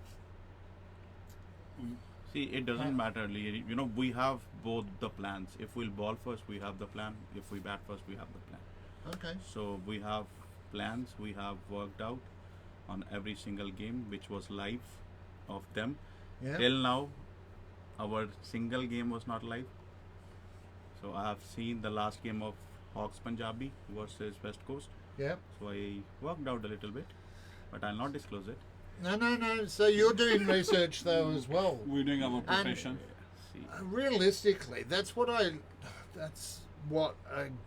See, it doesn't matter, Lee. You know, we have both the plans. If we'll ball first, we have the plan. If we bat first, we have the plan. Okay. So we have plans. We have worked out on every single game, which was live of them. Yeah. Till now, our single game was not live. So I have seen the last game of Hawks Punjabi versus West Coast. Yeah. So I worked out a little bit, but I'll not disclose it. No. So you're doing research though as well. We're doing our profession. See, Realistically, that's what a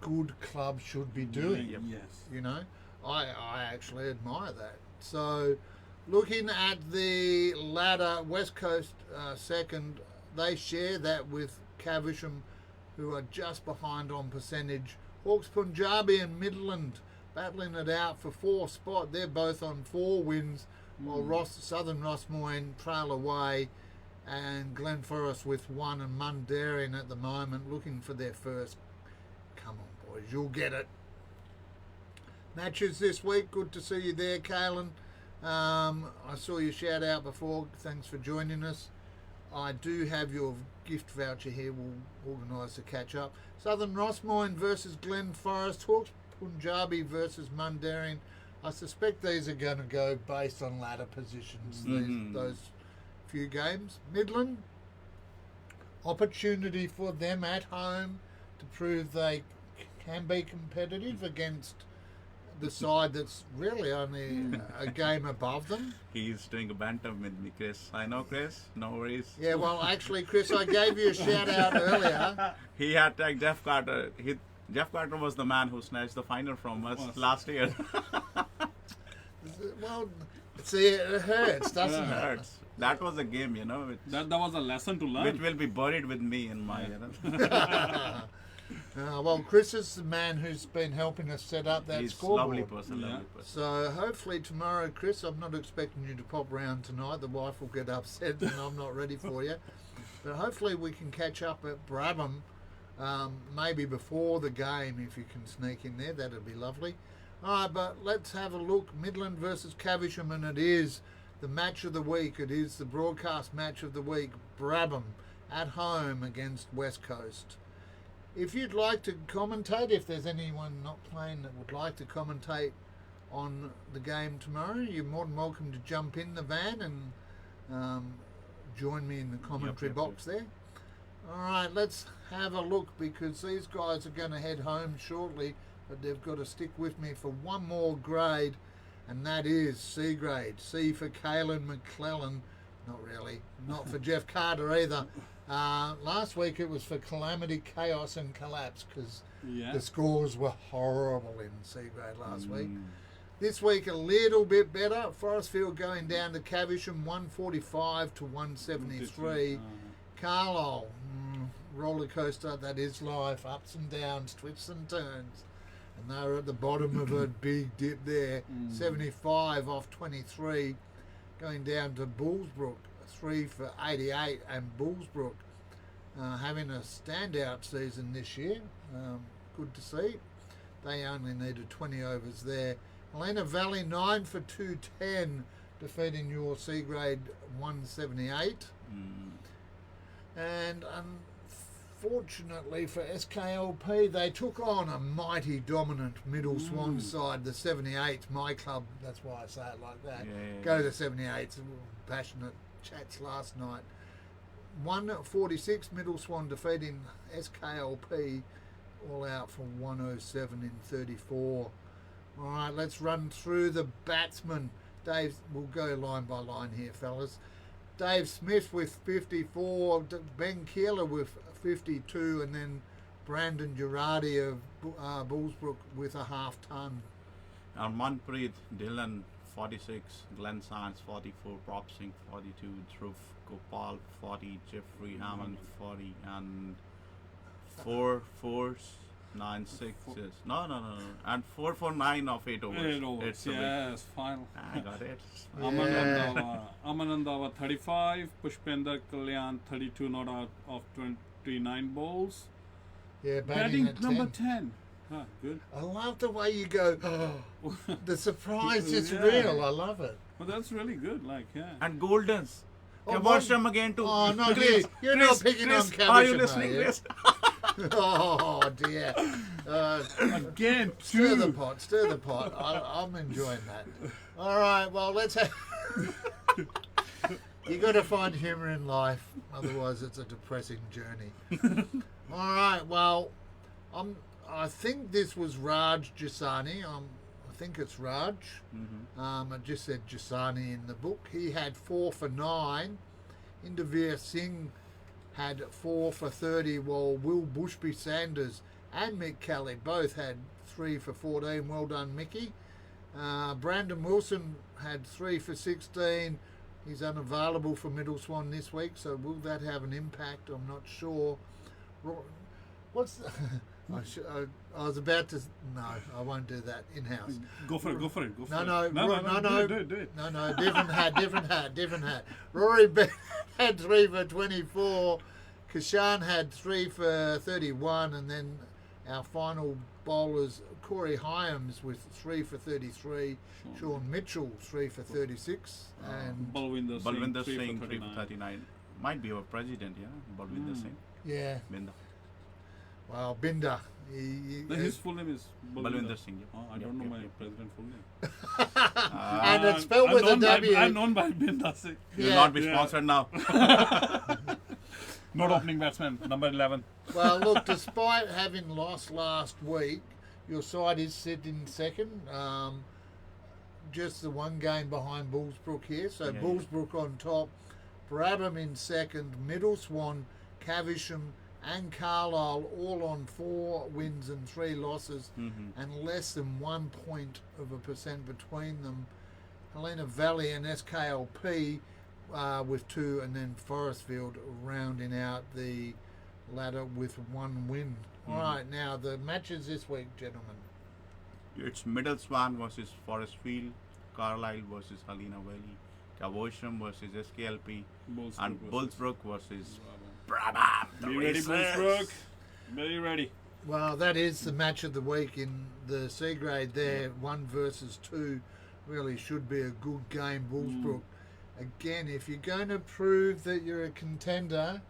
good club should be doing. Yep. Yes. You know, I actually admire that. So, looking at the ladder, West Coast second, they share that with Caversham, who are just behind on percentage. Hawks Punjabi and Midland battling it out for 4th spot. They're both on 4 wins, while Southern Rossmoyne trail away, and Glen Forest with 1, and Mundaring at the moment looking for their first. Come on, boys, you'll get it. Matches this week. Good to see you there, Kalen. I saw you shout out before. Thanks for joining us. I do have your gift voucher here. We'll organise to catch up. Southern Rossmoyne versus Glen Forest. Hawks Punjabi versus Mundaring. I suspect these are going to go based on ladder positions, those few games. Midland, opportunity for them at home to prove they can be competitive against the side that's really only a game above them. he's doing a bantam with me, Chris. I know, Chris. No worries. Yeah, well, actually, Chris, I gave you a shout out earlier. He had tagged Jeff Carter. Jeff Carter was the man who snatched the final from us last year. Well, see, it hurts, doesn't It it? hurts. That was a game, you know, That was a lesson to learn. which will be buried with me in my. You know. Well, Chris is the man who's been helping us set up that He's scoreboard. lovely person, Yeah. lovely person. So hopefully tomorrow, Chris, I'm not expecting you to pop round tonight. The wife will get upset and I'm not ready for you. But hopefully we can catch up at Brabham, maybe before the game if you can sneak in there. That'd be lovely. All right, but let's have a look. Midland versus Caversham, and it is the match of the week. It is the broadcast match of the week. Brabham at home against West Coast. If you'd like to commentate, if there's anyone not playing that would like to commentate on the game tomorrow, you're more than welcome to jump in the van and join me in the commentary Yep. box there. All right, let's have a look because these guys are going to head home shortly, but they've got to stick with me for one more grade, and that is C grade. C for Kalen McClellan. Not really. Not for Jeff Carter either. Last week it was for Calamity, Chaos and Collapse because the scores were horrible in C grade last week. This week a little bit better. Forestfield going down to Caversham 145 to 173. Carlisle, roller coaster, that is life, ups and downs, twists and turns. And they were at the bottom of a big dip there, 75 off 23, going down to Bullsbrook, 3 for 88, and Bullsbrook having a standout season this year. Good to see. They only needed 20 overs there. Helena Valley 9 for 210, defeating your C grade 178. And unfortunately for SKLP, they took on a mighty dominant Middle Swan side, the 78s, my club, that's why I say it like that. Go to the 78s, passionate chats last night. 146 Middle Swan defeating SKLP, all out for 107 in 34. All right, let's run through the batsmen. Dave, we'll go line by line here, fellas. Dave Smith with 54, Ben Keeler with 52, and then Brandon Girardi of Bullsbrook with a half ton. Manpreet Dylan 46, Glenn Sands 44, Prop Singh 42, Dhruv Gopal 40, Jeffrey Hammond 40, and four fours 9 6 yes. No. And 4 for 9 of 8 overs. 8 overs. It's a win. Yes, final. I got it. Amanandava 35, Pushpender Kalyan 32 not out of 29 balls. Yeah, Batting at number 10. 10. Ah, good. I love the way you go. The surprise is Yeah. real. I love it. Well, that's really good. Like, yeah. And Goldens. Oh, Caversham again too. Oh, not Chris, you. You're not picking on Chris, are you Caversham, listening, are you? Chris? Oh dear. Again, Stir the two. pot. Stir the pot. I'm enjoying that. All right. Well, let's have. You got to find humour in life, otherwise it's a depressing journey. All right. Well, I think this was Raj Jasani. I think it's Raj. I just said Jasani in the book. He had 4 for 9. Indavir Singh had 4 for 30, while Will Bushby Sanders and Mick Kelly both had 3 for 14. Well done, Mickey. Brandon Wilson had 3 for 16. He's unavailable for Middle Swan this week, so will that have an impact? I'm not sure. What's the, I was about to. No, I won't do that in-house. Go for it. Go for it. No. Do it. No. Different hat. Rory had 3 for 24. Kashan had 3 for 31, and then our final bowlers, Corey Hyams with 3 for 33. Sean Mitchell 3 for 36, and Balwinder Singh Singh 3 3 for for 39. 39. Might be our president, yeah. Balwinder Singh. yeah. Binda. Well, Binder. His full name is Balwinder Singh. Yeah. Oh, I don't know my president full name. And it's spelled with a W. I'm known by Binda Singh. You'll Yeah. not be Yeah. sponsored now. Not opening batsman, number 11. Well, look, despite having lost last week, your side is sitting second. Just the one game behind Bullsbrook here. So Yeah. Bullsbrook on top, Brabham in second, Middle Swan, Caversham and Carlisle all on 4 wins and 3 losses, and less than 1% between them. Helena Valley and SKLP with 2, and then Forestfield rounding out the ladder with 1 win. All right, now the matches this week, gentlemen. It's Middle Swan versus Forestfield, Carlisle versus Helena Valley, Caversham versus SKLP, and Bullsbrook versus Brabham. Be ready, Bullsbrook. Be ready. Well, that is the match of the week in the C grade there. 1 versus 2 really should be a good game, Bullsbrook. Again, if you're going to prove that you're a contender,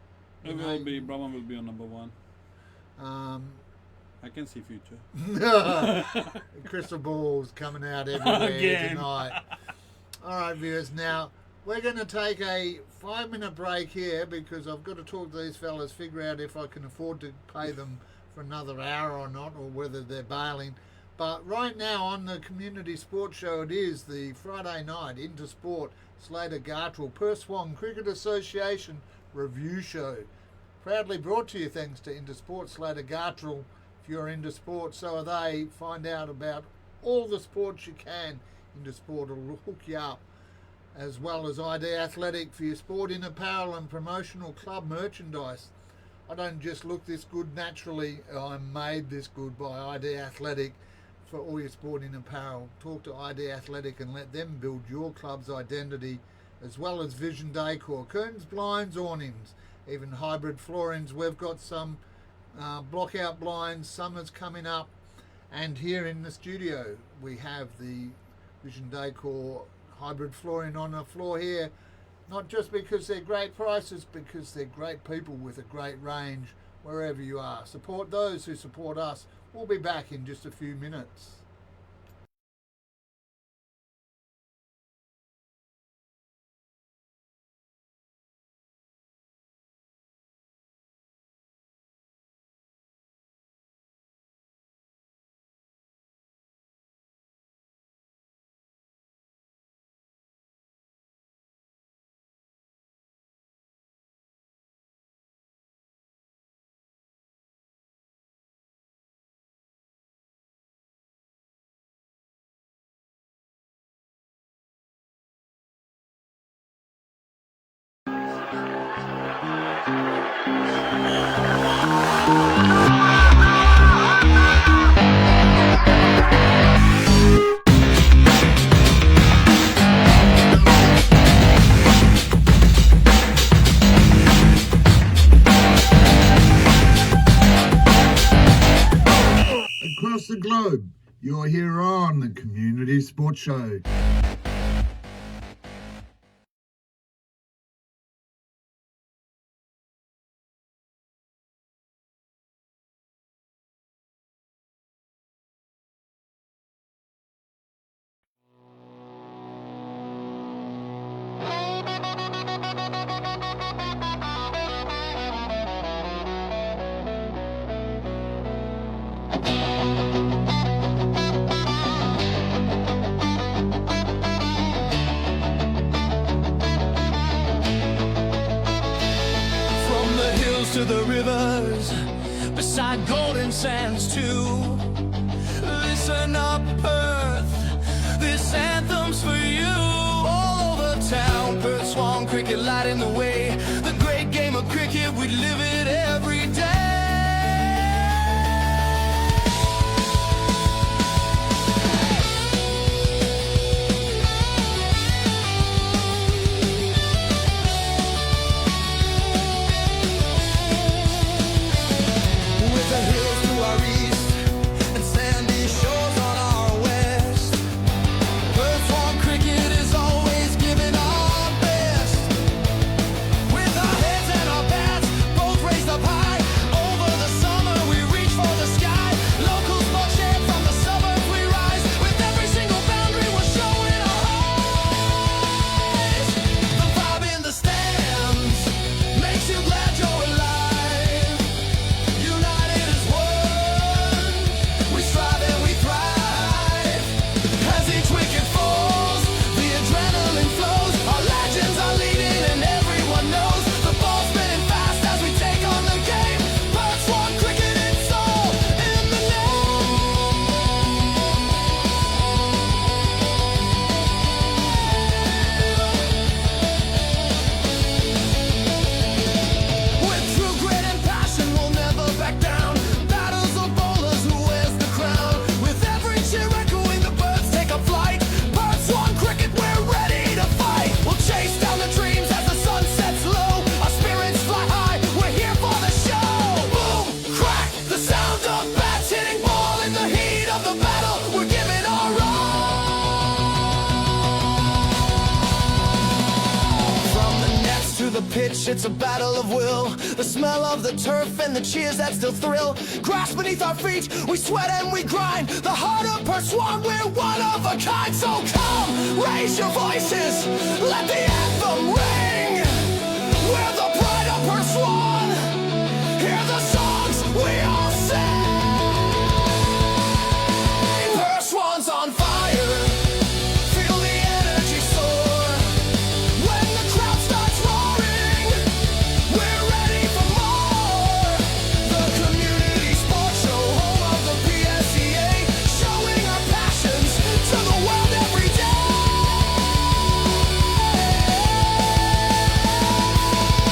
Brabham will be on number 1. I can see future. crystal balls coming out everywhere Again. tonight. All right, viewers. Now, we're going to take a 5-minute break here because I've got to talk to these fellas, figure out if I can afford to pay them for another hour or not, or whether they're bailing. But right now on the Community Sports Show, it is the Friday night Intersport Slater Gartrell Perth Swan Cricket Association review show. Proudly brought to you thanks to Intersport Slater Gartrell. If you're into sport, so are they. Find out about all the sports you can. Intersport will hook you up. As well as ID Athletic for your sporting apparel and promotional club merchandise. I don't just look this good naturally. I'm made this good by ID Athletic for all your sporting apparel. Talk to ID Athletic and let them build your club's identity, as well as Vision Decor, curtains, blinds, awnings, even hybrid floorings. We've got some block-out blinds. Summer's coming up, and here in the studio we have the Vision Decor hybrid flooring on the floor here. Not just because they're great prices, because they're great people with a great range wherever you are. Support those who support us. We'll be back in just a few minutes. You're here on the Community Sports Show. To the rivers, beside golden sands too. Listen up, Perth, this anthem's for you. All over town, Perth Swan cricket lighting the way. The great game of cricket, we live it every day. Pitch, it's a battle of will. The smell of the turf and the cheers that still thrill. Grass beneath our feet, we sweat and we grind. The heart of Perth Swan, we're one of a kind. So come, raise your voices, let the anthem ring. We're the pride of Perth Swan. Hear the songs we all sing. Perth Swan's on fire. Feel the energy soar. When the crowd starts roaring, we're ready for more. The Community Sports Show, home of the PSCA, showing our passions to the world every day.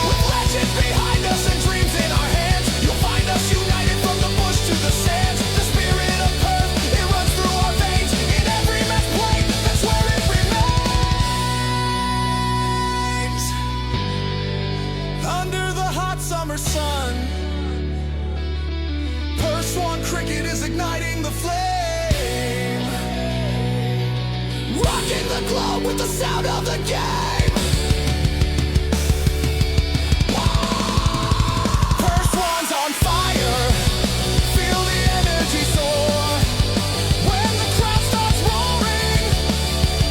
With legends behind us and dreams in our hands, you'll find us united from the bush to the sands. The spirit of Perth, it runs through our veins. In every match played, that's where it remains. Under the hot summer sun, Perth Swan cricket is igniting the flame, rocking the globe with the sound of the game. Perth Swan's on fire. Feel the energy soar. When the crowd starts roaring,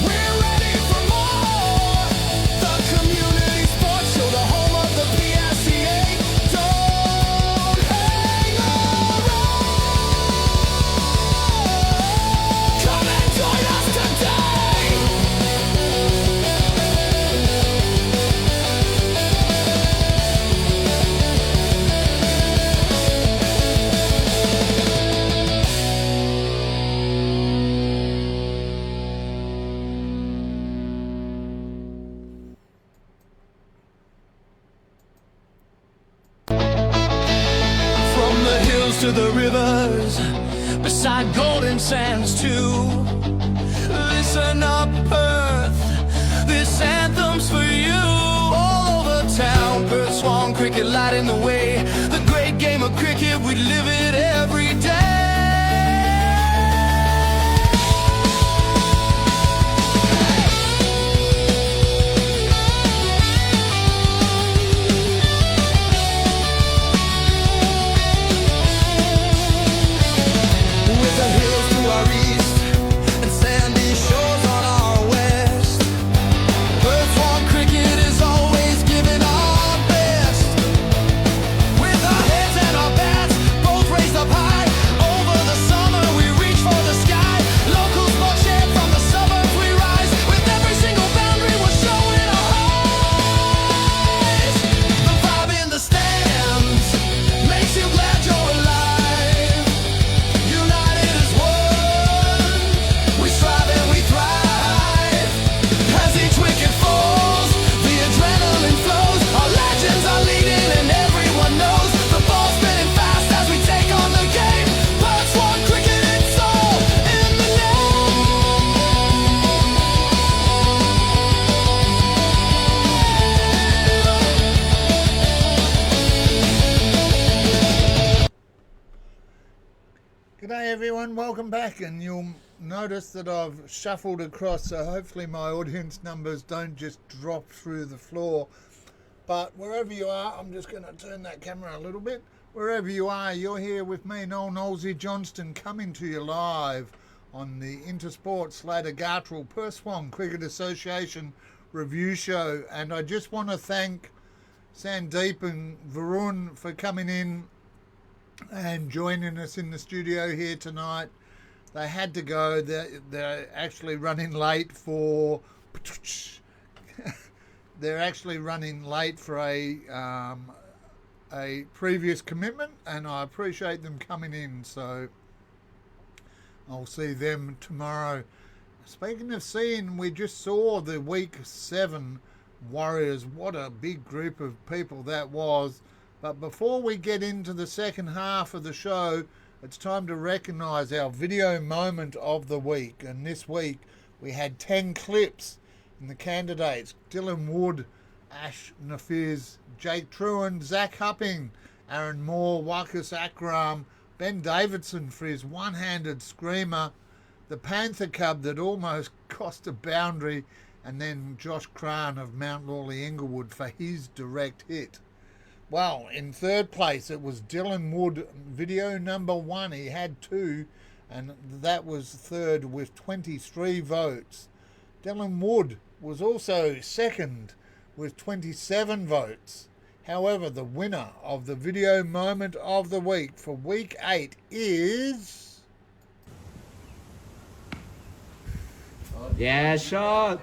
we're ready for more. The Community Sports Show, the home of the PSCA. Don't hang around. Come and join us today. From the hills to the rivers, beside golden sands too. Listen up, Perth, this anthem's for you. All over town, Perth Swan cricket lighting the way. The great game of cricket, we live it every day. everyone, welcome back, and you'll notice that I've shuffled across, so hopefully my audience numbers don't just drop through the floor. But wherever you are, I'm just going to turn that camera a little bit. Wherever you are, you're here with me, Noel Knowlesy Johnston, coming to you live on the Intersport Slater Gartrell Perswan Cricket Association review show. And I just want to thank Sandeep and Varun for coming in and joining us in the studio here tonight. They had to go. They're actually running late for a previous commitment, and I appreciate them coming in, so I'll see them tomorrow. Speaking of seeing, we just saw the week 7 Warriors. What a big group of people that was. But before we get into the second half of the show, it's time to recognise our video moment of the week. And this week we had 10 clips in the candidates: Dylan Wood, Ash Nafiz, Jake Truhan, Zach Hupping, Aaron Moore, Wakas Akram, Ben Davidson for his one-handed screamer, the Panther Cub that almost cost a boundary, and then Josh Crane of Mount Lawley Inglewood for his direct hit. Well, in third place it was Dylan Wood, video number 1. He had 2, and that was third with 23 votes. Dylan Wood was also second with 27 votes. However, the winner of the video moment of the week for week 8 is... Yeah, shot.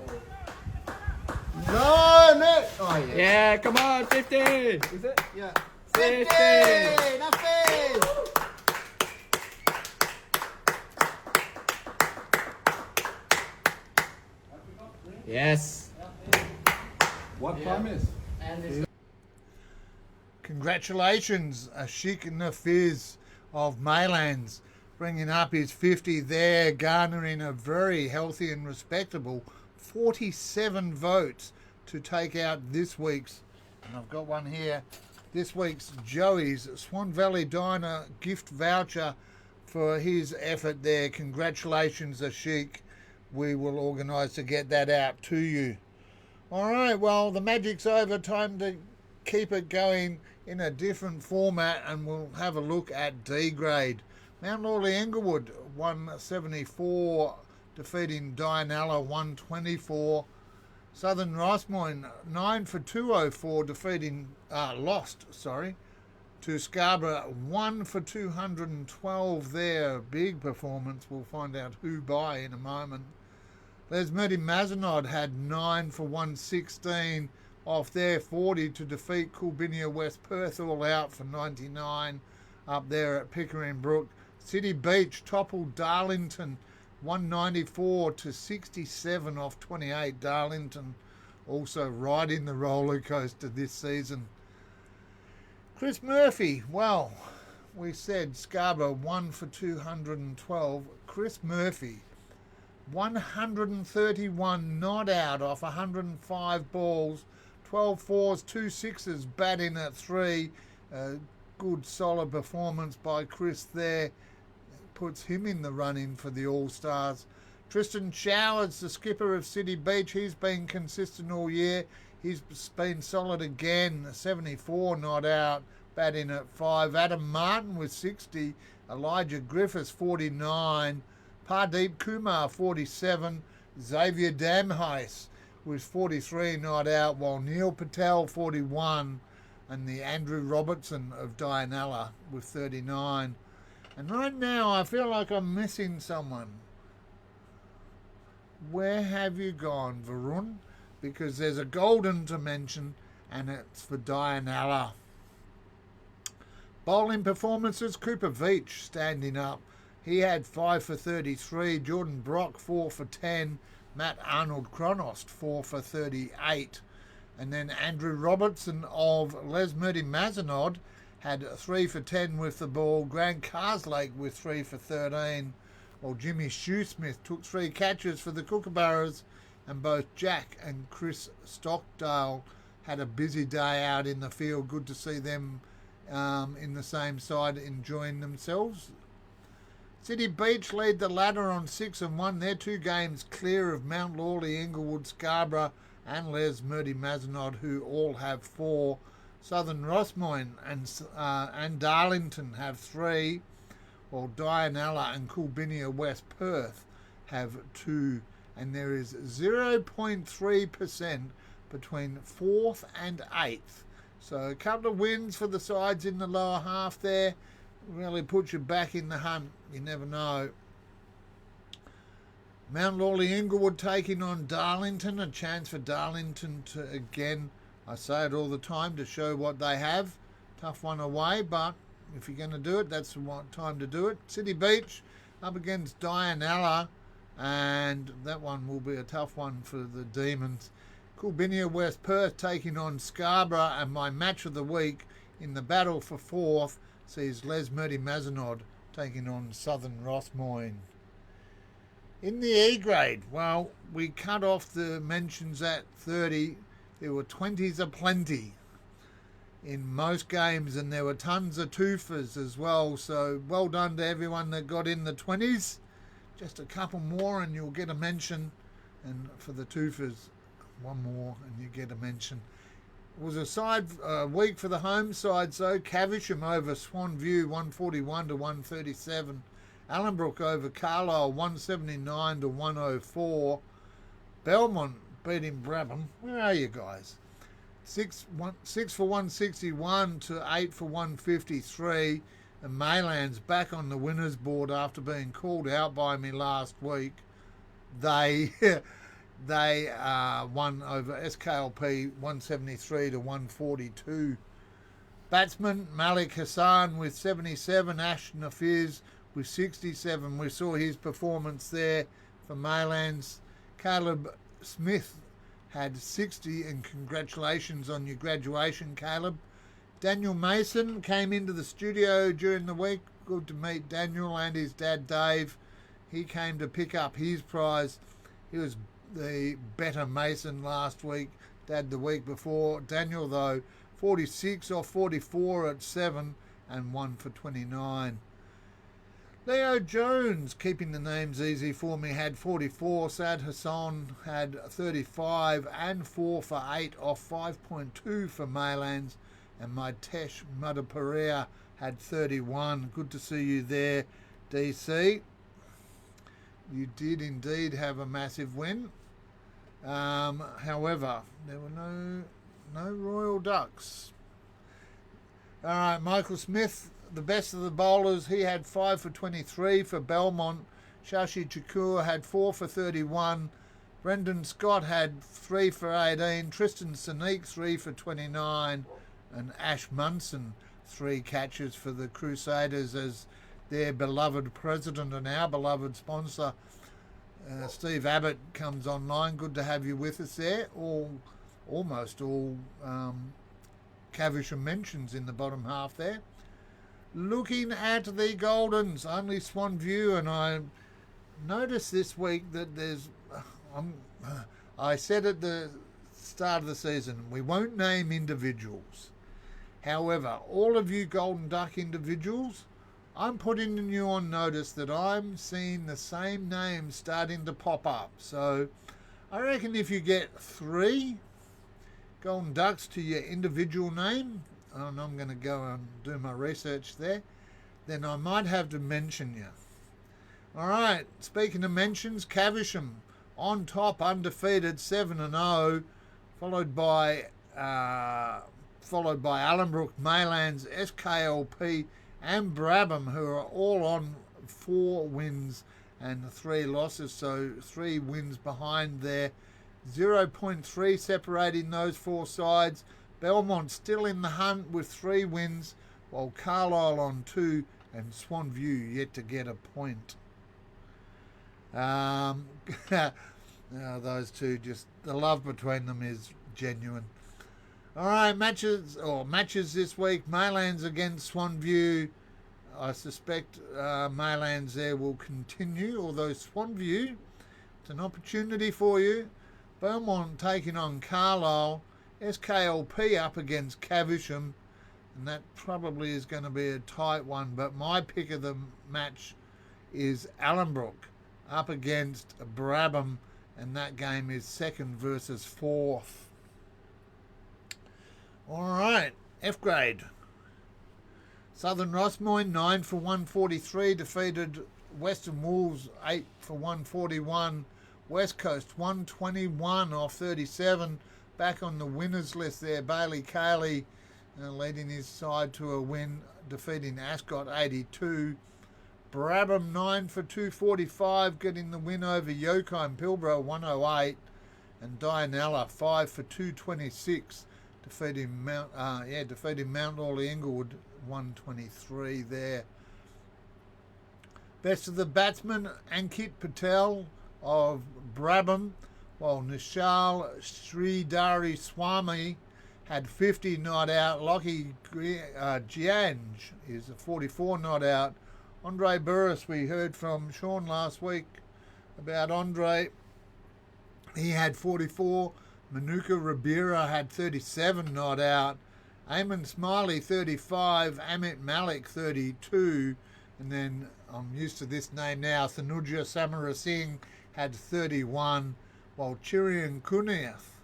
No, no! Oh, yeah. Yeah, come on, 50. Is it? Yeah. 50. Nothing! Yes. What promise? Congratulations, Ashik Nafiz of Maylands, bringing up his 50 there, garnering a very healthy and respectable 47 votes to take out this week's, and I've got one here, this week's Joey's Swan Valley Diner gift voucher for his effort there. Congratulations, Ashik. We will organise to get that out to you. All right, well, the magic's over. Time to keep it going in a different format, and we'll have a look at D grade. Mount Lawley Inglewood 174, defeating Dianella 124. Southern Rossmoyne 9 for 204, defeating lost to Scarborough 1 for 212 there. Big performance. We'll find out who by in a moment. Les Mazenod had 9 for 116 off their 40 to defeat Coolbinia West Perth all out for 99 up there at Pickering Brook. City Beach toppled Darlington 194 to 67 off 28. Darlington also riding the roller coaster this season. Chris Murphy, well, we said Scarborough 1 for 212. Chris Murphy 131 not out off 105 balls, 12 fours, 2 sixes, batting at 3. Good solid performance by Chris there. Puts him in the running for the All-Stars. Tristan Showers, the skipper of City Beach, he's been consistent all year. He's been solid again, 74 not out, batting at 5. Adam Martin with 60, Elijah Griffiths 49, Pardeep Kumar 47, Xavier Damheis with 43 not out, while Neil Patel 41, and the Andrew Robertson of Dianella with 39. And right now I feel like I'm missing someone. Where have you gone, Varun? Because there's a golden to mention, and it's for Dianella. Bowling performances, Cooper Veach standing up. He had 5 for 33. Jordan Brock 4 for 10. Matt Arnold Kronost 4 for 38. And then Andrew Robertson of Lesmurdy Mazenod had 3 for 10 with the ball. Grant Carslake with 3 for 13. While Jimmy Shoesmith took 3 catches for the Kookaburras, and both Jack and Chris Stockdale had a busy day out in the field. Good to see them in the same side enjoying themselves. City Beach lead the ladder on 6 and 1. They're 2 games clear of Mount Lawley, Inglewood, Scarborough and Les Murdy Mazenod, who all have 4. Southern Rossmoyne and Darlington have 3, while Dianella and Coolbinia West Perth have 2. And there is 0.3% between 4th and 8th. So a couple of wins for the sides in the lower half there really puts you back in the hunt. You never know. Mount Lawley Inglewood taking on Darlington. A chance for Darlington to, again, I say it all the time, to show what they have. Tough one away, but if you're going to do it, that's the time to do it. City Beach up against Dianella, and that one will be a tough one for the Demons. Coolbinia West Perth taking on Scarborough, and my match of the week in the battle for 4th sees Les Murdy Mazenod taking on Southern Rossmoyne. In the E grade, well, we cut off the mentions at 30. There were 20s aplenty in most games, and there were tons of twofers as well. So well done to everyone that got in the 20s. Just a couple more and you'll get a mention. And for the twofers, one more and you get a mention. It was a week for the home side, so Caversham over Swan View 141 to 137. Allenbrook over Carlisle 179 to 104. Belmont beating Brabham. Where are you guys? 6 for 161 to 8 for 153. And Maylands back on the winners board after being called out by me last week. They won over SKLP 173 to 142. Batsman Malik Hassan with 77. Ash Nafiz with 67. We saw his performance there for Maylands. Caleb Smith had 60, and congratulations on your graduation, Caleb. Daniel Mason came into the studio during the week. Good to meet Daniel and his dad Dave. He came to pick up his prize. He was the better Mason last week, Dad the week before. Daniel, though, 46 off 44 at 7 and 1 for 29. Leo Jones, keeping the names easy for me, had 44. Sad Hassan had 35 and 4 for 8 off 5.2 for Maylands. And my Tesh Mudaparea had 31. Good to see you there, DC. You did indeed have a massive win. However, there were no Royal Ducks. All right, Michael Smith, the best of the bowlers. He had 5 for 23 for Belmont. Shashi Chakur had 4 for 31. Brendan Scott had 3 for 18. Tristan Sanique 3 for 29. And Ash Munson 3 catches for the Crusaders as their beloved president and our beloved sponsor, Steve Abbott, comes online. Good to have you with us there. Almost all Caversham mentions in the bottom half there. Looking at the Goldens, only Swan View, and I noticed this week that there's... I said at the start of the season, we won't name individuals. However, all of you Golden Duck individuals, I'm putting you on notice that I'm seeing the same names starting to pop up. So I reckon if you get 3 Golden Ducks to your individual name, and I'm going to go and do my research there, then I might have to mention you. All right, speaking of mentions, Caversham on top, undefeated, 7-0, followed by Allenbrook, Maylands, SKLP and Brabham, who are all on 4 wins and 3 losses, so 3 wins behind there. 0.3 separating those 4 sides. Belmont still in the hunt with 3 wins, while Carlisle on 2 and Swan View yet to get a point. Those two, just the love between them is genuine. All right, matches this week. Maylands against Swan View. I suspect Maylands there will continue, although Swan View, it's an opportunity for you. Beaumont taking on Carlisle. SKLP up against Caversham, and that probably is going to be a tight one, but my pick of the match is Allenbrook up against Brabham, and that game is second versus fourth. All right, F grade. Southern Rossmoyne 9 for 143 defeated Western Wolves 8 for 141. West Coast 121 off 37. Back on the winners list there, Bailey Cayley leading his side to a win, defeating Ascot 82. Brabham 9 for 245, getting the win over Yokai Pilbara 108, and Dianella 5 for 226, defeating Mount Lawley Inglewood 123 there. Best of the batsmen, Ankit Patel of Brabham, while Nishal Sridhari Swami had 50 not out. Lockie Gianj is a 44 not out. Andre Burris, we heard from Sean last week about Andre. He had 44. Manuka Rabira had 37 not out. Eamon Smiley 35. Amit Malik 32. And then I'm used to this name now. Thanuja Samarasinghe had 31. While Chirian Kunath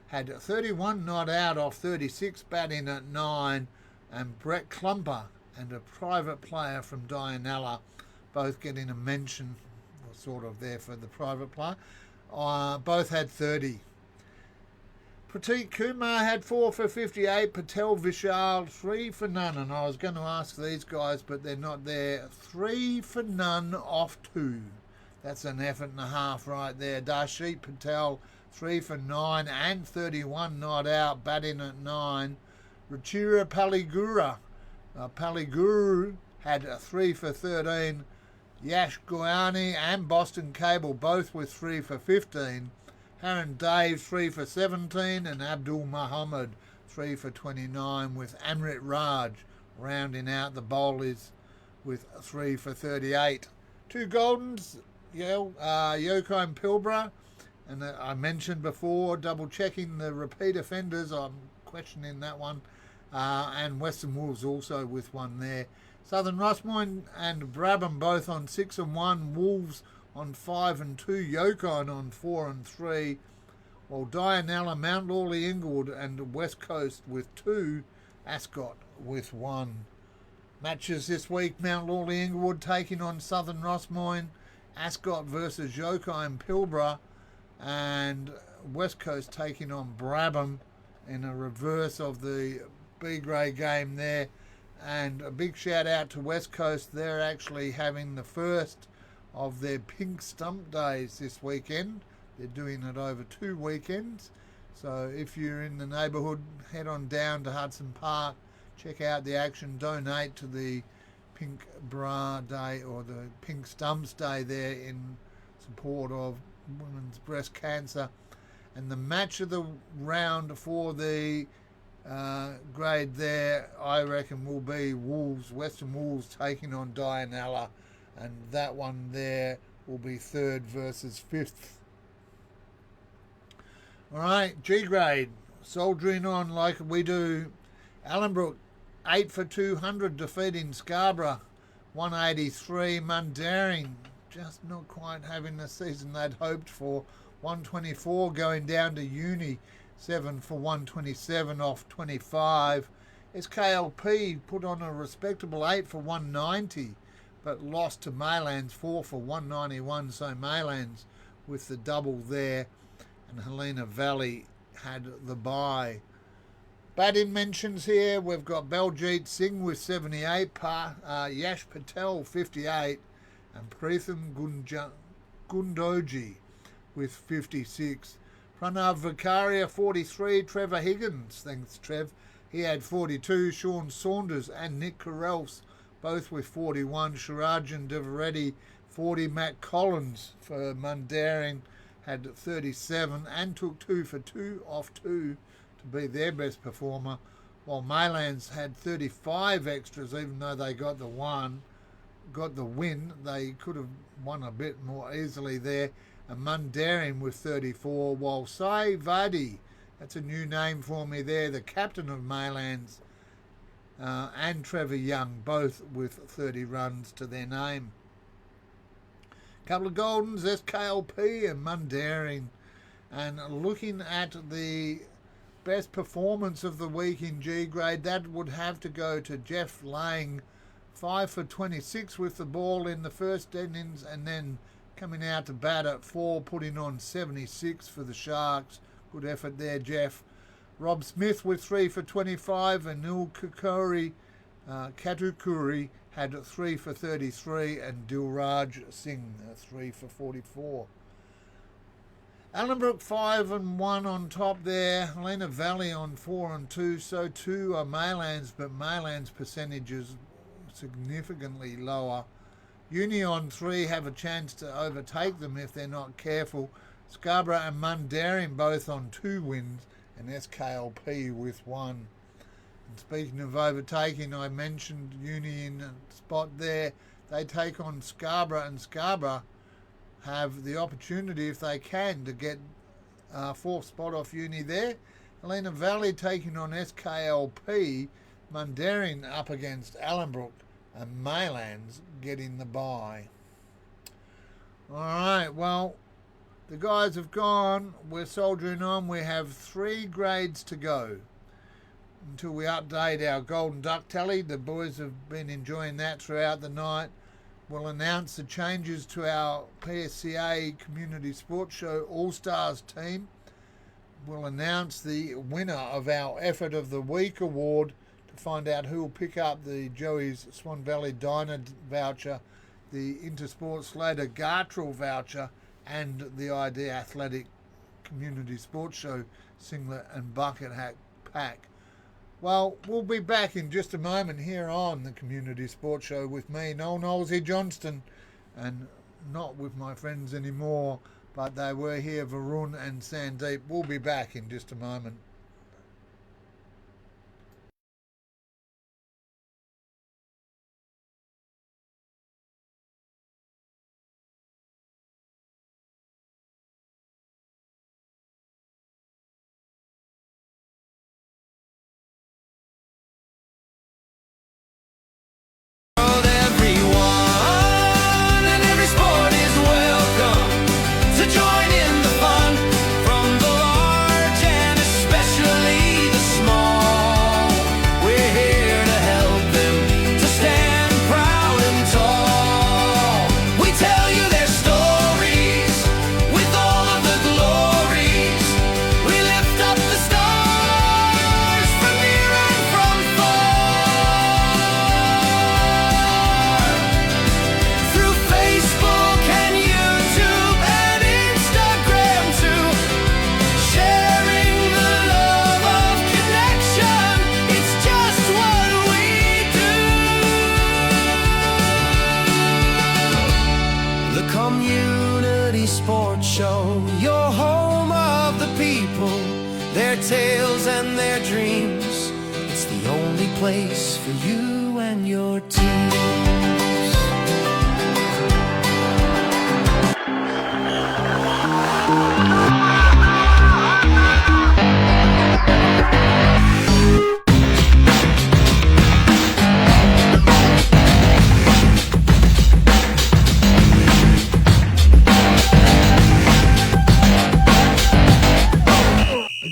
had 31 not out off 36, batting at 9. And Brett Klumper and a private player from Dianella, both getting a mention, sort of there for the private player. Both had 30. Prateek Kumar had 4 for 58. Patel Vishal 3 for none. And I was going to ask these guys, but they're not there. 3 for none off 2. That's an effort and a half right there. Darshit Patel 3 for 9 and 31 not out, batting at 9. Ruchira Paliguru had 3 for 13. Yash Goyani and Boston Cable both with 3 for 15. Haran Dave 3 for 17 and Abdul Muhammad 3 for 29, with Amrit Raj rounding out the bowlers with 3 for 38. 2 Goldens, Yokai and Pilbara, and I mentioned before, double checking the repeat offenders, I'm questioning that one. And Western Wolves also with 1 there. Southern Rossmoyne and Brabham both on 6 and 1. Wolves on 5 and 2. Yokai on 4 and 3. While Dianella, Mount Lawley Inglewood and West Coast with 2. Ascot with 1. Matches this week: Mount Lawley Inglewood taking on Southern Rossmoyne. Ascot versus Yokai and Pilbara. And West Coast taking on Brabham in a reverse of the B-grade game there. And a big shout out to West Coast. They're actually having the first of their Pink Stump Days this weekend. They're doing it over 2 weekends. So if you're in the neighbourhood, head on down to Hudson Park, check out the action, donate to the Pink Bra Day or the Pink Stumps Day there in support of women's breast cancer. And the match of the round for the grade there, I reckon, will be Western Wolves taking on Dianella, and that one there will be 3rd versus 5th. Alright, G grade, soldiering on like we do. Allenbrook 8 for 200 defeating Scarborough 183. Mundaring just not quite having the season they'd hoped for, 124, going down to Uni 7 for 127 off 25. SKLP put on a respectable 8 for 190, but lost to Maylands 4 for 191, so Maylands with the double there, and Helena Valley had the bye. Batting mentions here, we've got Baljit Singh with 78, Yash Patel 58, and Preetham Gundoji with 56. Pranav Vicaria 43, Trevor Higgins, thanks Trev, he had 42, Sean Saunders and Nick Carrels both with 41, Shirajan Devareddy 40, Matt Collins for Mundaring had 37 and took 2 for 2 off 2 to be their best performer, while Maylands had 35 extras, even though they got the win, they could have won a bit more easily there. And Mundaring with 34, while Sai Vadi, that's a new name for me there, the captain of Maylands, and Trevor Young, both with 30 runs to their name. Couple of Goldens, SKLP and Mundaring. And looking at the best performance of the week in G grade, that would have to go to Jeff Lang, 5 for 26 with the ball in the first innings, and then coming out to bat at 4, putting on 76 for the Sharks. Good effort there, Jeff. Rob Smith with 3 for 25, and Nil Katukuri had 3 for 33, and Dilraj Singh 3 for 44. Allenbrook 5 and 1 on top there. Helena Valley on 4 and 2. So too are Maylands, but Maylands' percentages significantly lower. Uni on 3 have a chance to overtake them if they're not careful. Scarborough and Mundaring both on 2 wins, and SKLP with 1. And speaking of overtaking, I mentioned Uni in a spot there. They take on Scarborough, and Scarborough have the opportunity, if they can, to get 4th spot off Uni there. Helena Valley taking on SKLP, Mundaring up against Allenbrook, and Maylands getting the bye. Alright, well, the guys have gone. We're soldiering on. We have 3 grades to go until we update our Golden Duck tally. The boys have been enjoying that throughout the night. We'll announce the changes to our PSCA Community Sports Show All-Stars team. We'll announce the winner of our Effort of the Week award to find out who will pick up the Joey's Swan Valley Diner voucher, the Intersport Slater Gartrell voucher, and the ID Athletic Community Sports Show singlet and bucket hat pack. Well, we'll be back in just a moment here on the Community Sports Show with me, Noel Knowlesy Johnston, and not with my friends anymore, but they were here, Varun and Sandeep. We'll be back in just a moment. Tales and their dreams. It's the only place for you and your teams.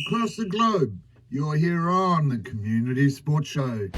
Across the globe, you're here on the Community Sports Show.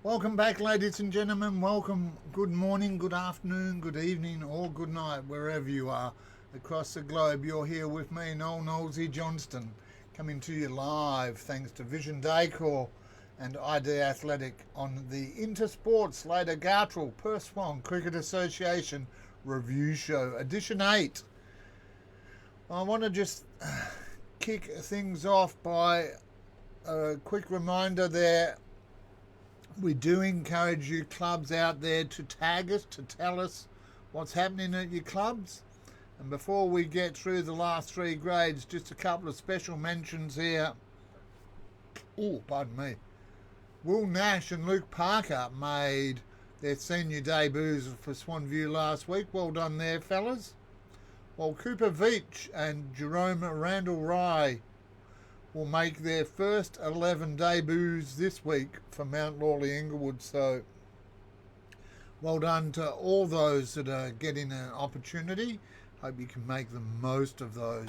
Welcome back, ladies and gentlemen. Welcome. Good morning, good afternoon, good evening, or good night, wherever you are across the globe. You're here with me, Noel Knowlesy Johnston, coming to you live thanks to Vision Decor and ID Athletic on the Intersport Slater Gartrell Perth Swan Cricket Association Review Show, Edition 8. I want to just kick things off by a quick reminder there We do encourage you clubs out there to tag us, to tell us what's happening at your clubs. And before we get through the last 3 grades, just a couple of special mentions here. Oh, pardon me. Will Nash and Luke Parker made their senior debuts for Swanview last week. Well done there, fellas. While Cooper Veach and Jerome Randall Rye will make their first 11 debuts this week for Mount Lawley Inglewood. So well done to all those that are getting an opportunity. Hope you can make the most of those.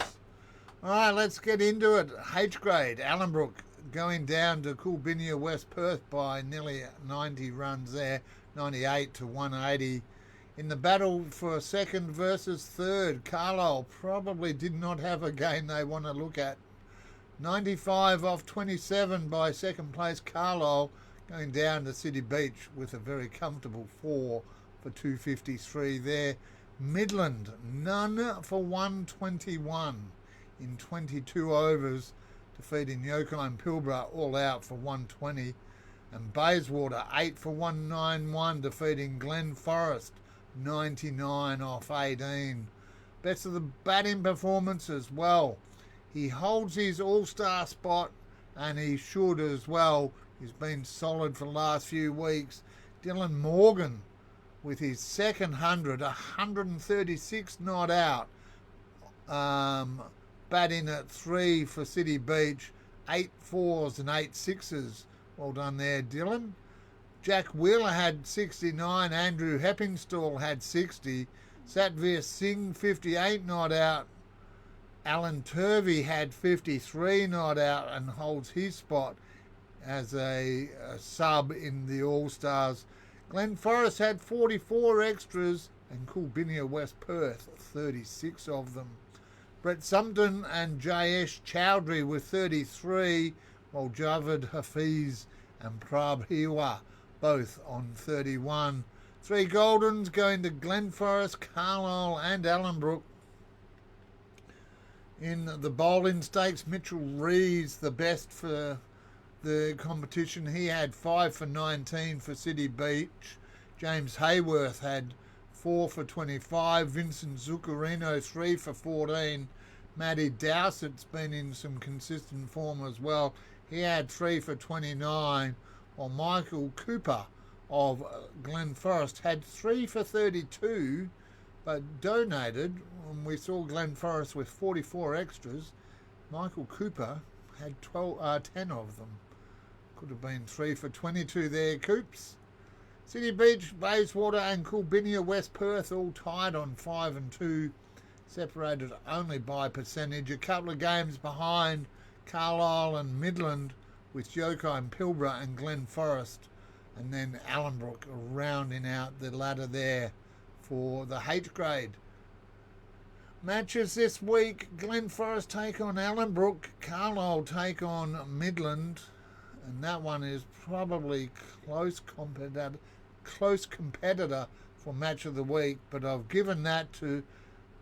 All right, let's get into it. H grade, Allenbrook going down to Coolbinia West Perth by nearly 90 runs there, 98 to 180. In the battle for second versus third, Carlisle probably did not have a game they want to look at. 95 off 27 by second place Carlisle, going down to City Beach with a very comfortable 4 for 253 there. Midland, none for 121 in 22 overs, defeating Yokai and Pilbara all out for 120. And Bayswater, 8 for 191, defeating Glen Forest, 99 off 18. Best of the batting performance as well. He holds his all-star spot, and he should as well. He's been solid for the last few weeks. Dylan Morgan with his second 136 not out. Batting at 3 for City Beach, 8 4s and 8 6s. Well done there, Dylan. Jack Wheeler had 69. Andrew Heppingstall had 60. Satvir Singh, 58 not out. Alan Turvey had 53 not out and holds his spot as a sub in the All-Stars. Glen Forest had 44 extras and Coolbinia West Perth, 36 of them. Brett Sumpton and Jayesh Chowdhury with 33, while Javed Hafiz and Prab Hiwa both on 31. 3 Goldens going to Glen Forest, Carlisle and Allenbrook. In the bowling stakes, Mitchell Rees the best for the competition. He had 5 for 19 for City Beach. James Hayworth had 4 for 25. Vincent Zuccarino 3 for 14. Matty Dowsett's been in some consistent form as well. He had 3 for 29. While Michael Cooper of Glen Forest had 3 for 32, but donated. When we saw Glen Forest with 44 extras, Michael Cooper had 10 of them. Could have been 3 for 22 there, Coops. City Beach, Bayswater and Coolbinia West Perth all tied on 5 and 2, separated only by percentage. A couple of games behind Carlisle and Midland, with Yokai and Pilbara and Glen Forest, and then Allenbrook rounding out the ladder there for the H grade. Matches this week: Glen Forest take on Allenbrook, Carlisle take on Midland, and that one is probably close competitor for match of the week, but I've given that to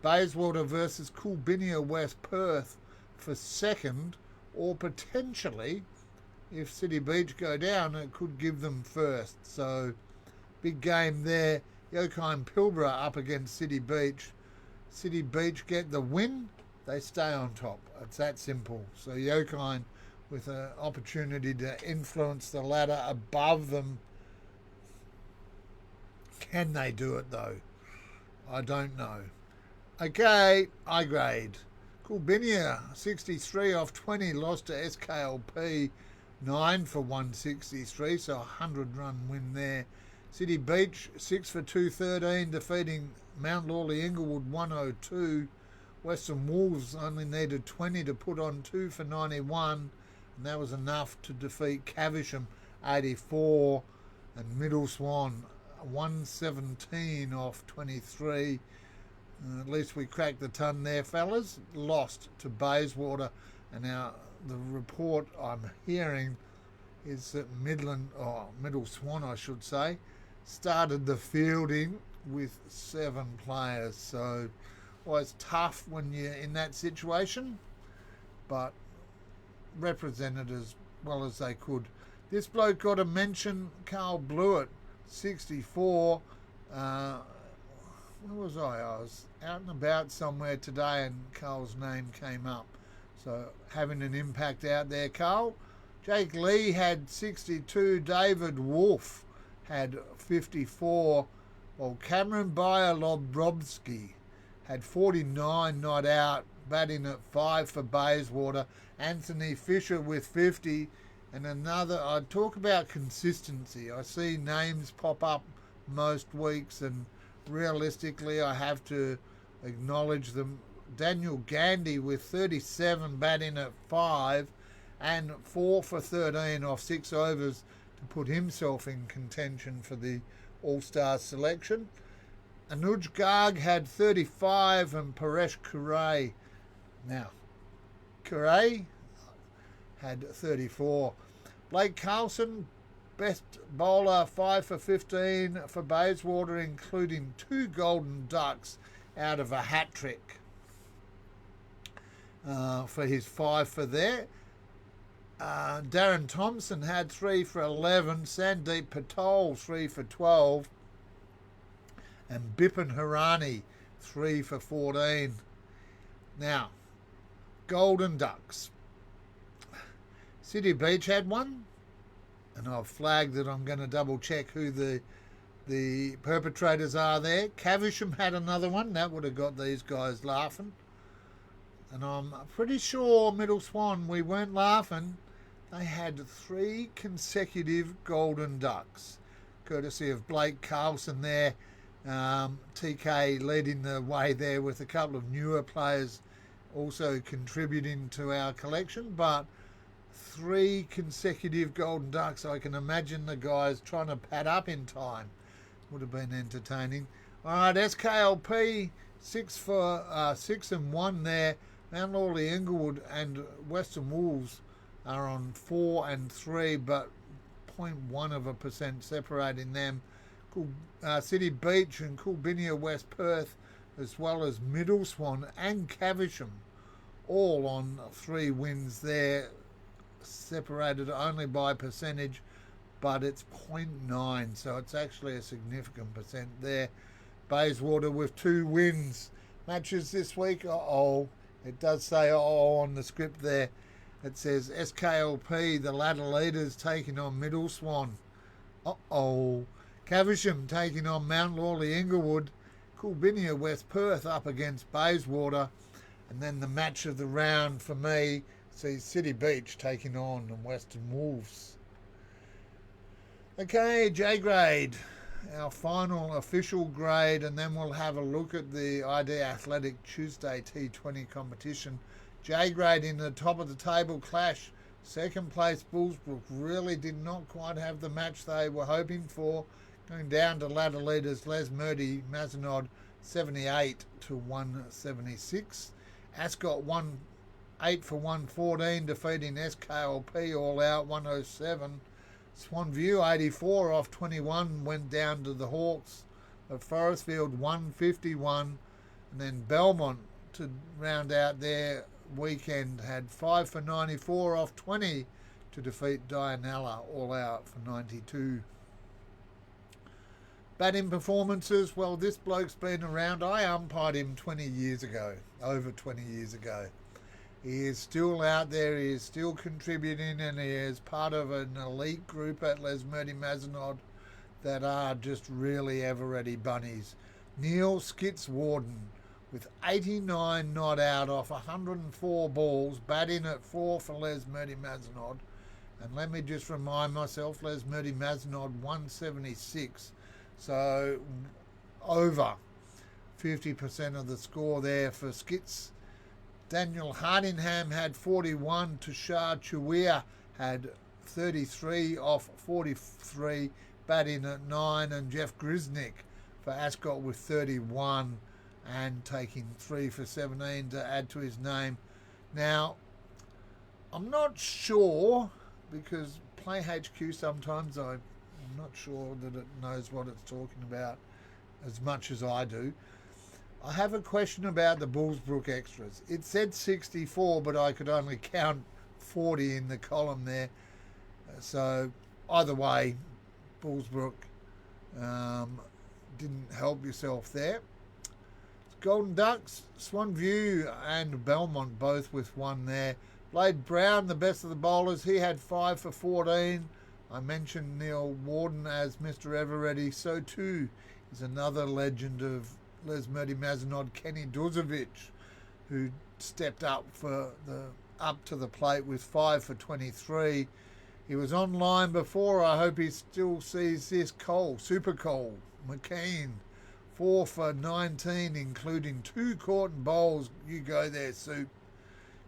Bayswater versus Coolbinia West Perth for second, or potentially, if City Beach go down, it could give them first. So big game there. Yokai and Pilbara up against City Beach. City Beach get the win, they stay on top. It's that simple. So Yokai with an opportunity to influence the ladder above them. Can they do it though? I don't know. Okay, I grade. Coolbinia 63 off 20, lost to SKLP 9 for 163, so a 100-run win there. City Beach 6 for 213, defeating Mount Lawley Inglewood 102. Western Wolves only needed 20 to put on 2 for 91, and that was enough to defeat Caversham 84, and Middle Swan 117 off 23. At least we cracked the ton there, fellas. Lost to Bayswater, and now the report I'm hearing is that Middle Swan, I should say, started the fielding with 7 players. So, well, it's tough when you're in that situation, but represented as well as they could. This bloke got a mention, Carl Blewett, 64. Where was I? I was out and about somewhere today and Carl's name came up. So having an impact out there, Carl. Jake Lee had 62. David Wolf had 54. Well, Cameron Bayer-Lobrowski had 49 not out, batting at 5 for Bayswater. Anthony Fisher with 50. And another, I talk about consistency. I see names pop up most weeks and realistically I have to acknowledge them. Daniel Gandy with 37 batting at 5 and 4 for 13 off 6 overs to put himself in contention for the All-Star selection. Anuj Garg had 35 and Paresh Kuray. Now, Kuray had 34. Blake Carlson, best bowler, 5 for 15 for Bayswater, including 2 golden ducks out of a hat-trick for his 5 for there. Darren Thompson had 3 for 11. Sandeep Patel, 3 for 12. And Bipin Harani, 3 for 14. Now, golden ducks. City Beach had one, and I've flagged that I'm going to double check who the perpetrators are there. Caversham had another one. That would have got these guys laughing. And I'm pretty sure Middle Swan, we weren't laughing. They had 3 consecutive golden ducks, courtesy of Blake Carlson there. TK leading the way there with a couple of newer players also contributing to our collection, but 3 consecutive golden ducks. I can imagine the guys trying to pad up in time. Would have been entertaining. All right, SKLP 6 for 6 and 1 there. Mount Lawley, Inglewood and Western Wolves are on 4 and 3, but 0.1% separating them. City Beach and Coolbinia, West Perth, as well as Middle Swan and Caversham, all on 3 wins there, separated only by percentage, but it's 0.9, so it's actually a significant percent there. Bayswater with 2 wins. Matches this week, it does say on the script there. It says SKLP, the ladder leaders, taking on Middle Swan. Caversham taking on Mount Lawley, Inglewood. Coolbinia, West Perth up against Bayswater. And then the match of the round for me sees City Beach taking on Western Wolves. Okay, J grade, our final official grade, and then we'll have a look at the ID Athletic Tuesday T20 competition. J grade in the top of the table clash. Second place Bullsbrook really did not quite have the match they were hoping for. Going down to ladder leaders Les Murdy Mazenod 78 to 176. Ascot 8 for 114, defeating SKLP all out 107. Swanview 84 off 21 went down to the Hawks of Forestfield 151, and then Belmont to round out their weekend had 5 for 94 off 20 to defeat Dianella all out for 92. Batting performances, well, this bloke's been around. I umpired him 20 years ago, over 20 years ago. He is still out there, he is still contributing, and he is part of an elite group at Les Murdy Mazenod that are just really ever-ready bunnies. Neil Skitswarden with 89 not out off 104 balls, batting at 4 for Les Murdy Mazenod. And let me just remind myself, Les Murdy Mazenod 176. So over 50% of the score there for Skits. Daniel Hardingham had 41. Tushar Chuia had 33 off 43, batting at 9. And Jeff Grisnick for Ascot with 31 and taking 3 for 17 to add to his name. Now, I'm not sure, because Play HQ sometimes I'm not sure that it knows what it's talking about as much as I do. I have a question about the Bullsbrook extras. It said 64, but I could only count 40 in the column there. So either way, Bullsbrook didn't help yourself there. Golden Ducks, Swan View and Belmont both with one there. Blade Brown, the best of the bowlers, he had 5 for 14. I mentioned Neil Warden as Mr. Everready. So too is another legend of Les Murdy Mazenod, Kenny Duzovic, who stepped up to the plate with 5 for 23. He was online before. I hope he still sees this. Super Cole, McKean, 4 for 19, including 2 caught and bowls. You go there, Soup.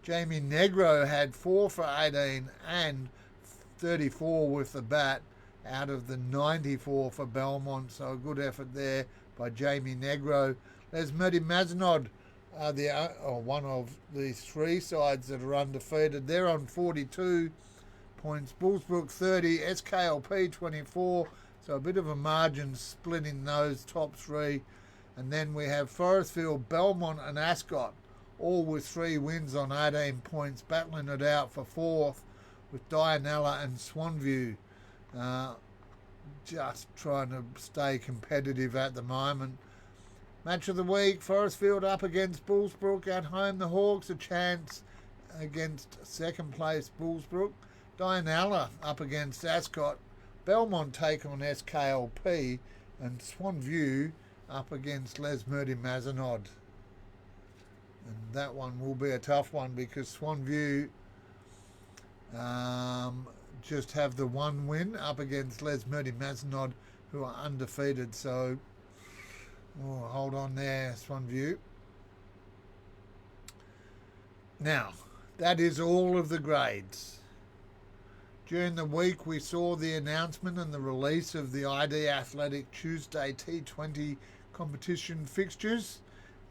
Jamie Negro had 4 for 18 and 34 with the bat out of the 94 for Belmont. So a good effort there by Jamie Negro. Les Murdy Mazenod are one of these 3 sides that are undefeated. They're on 42 points. Bullsbrook 30, SKLP 24. So a bit of a margin splitting those top 3. And then we have Forestfield, Belmont and Ascot, all with 3 wins on 18 points, battling it out for 4th with Dianella and Swanview just trying to stay competitive at the moment. Match of the week, Forestfield up against Bullsbrook at home. The Hawks a chance against second place Bullsbrook. Dianella up against Ascot. Belmont take on SKLP, and Swanview up against Les Murdy Mazenod. And that one will be a tough one because Swanview just have the 1 win up against Les Murdy Mazenod, who are undefeated. So, hold on there, Swanview. Now, that is all of the grades. During the week, we saw the announcement and the release of the ID Athletic Tuesday T20 competition fixtures.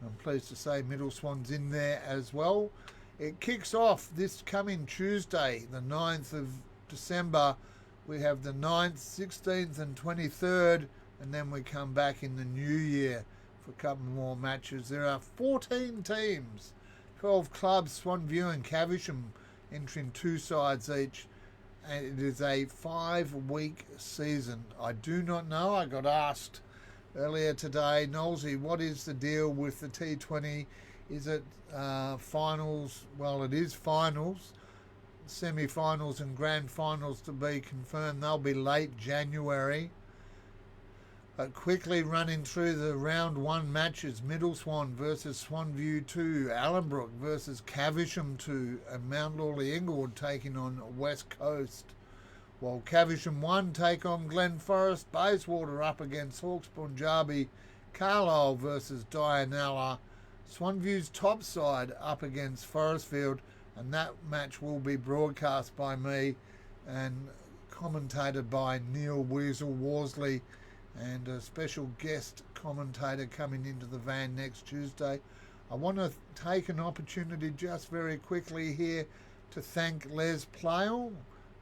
I'm pleased to say Middle Swan's in there as well. It kicks off this coming Tuesday, the 9th of December. We have the 9th, 16th and 23rd, and then we come back in the new year for a couple more matches. There are 14 teams, 12 clubs, Swanview and Caversham entering 2 sides each. And it is a 5-week season. I do not know. I got asked earlier today, Knowlesy, what is the deal with the T20? Is it finals? Well, it is finals. Semi-finals and grand finals to be confirmed. They'll be late January. But quickly running through the round 1 matches, Middle Swan versus Swanview 2, Allenbrook versus Caversham 2, and Mount Lawley Inglewood taking on West Coast. While Caversham 1 take on Glen Forest, Bayswater up against Hawke's Punjabi, Carlisle versus Dianella, Swanview's top side up against Forestfield, and that match will be broadcast by me and commentated by Neil Weasel Worsley, and a special guest commentator coming into the van next Tuesday. I want to take an opportunity just very quickly here to thank Les Plale,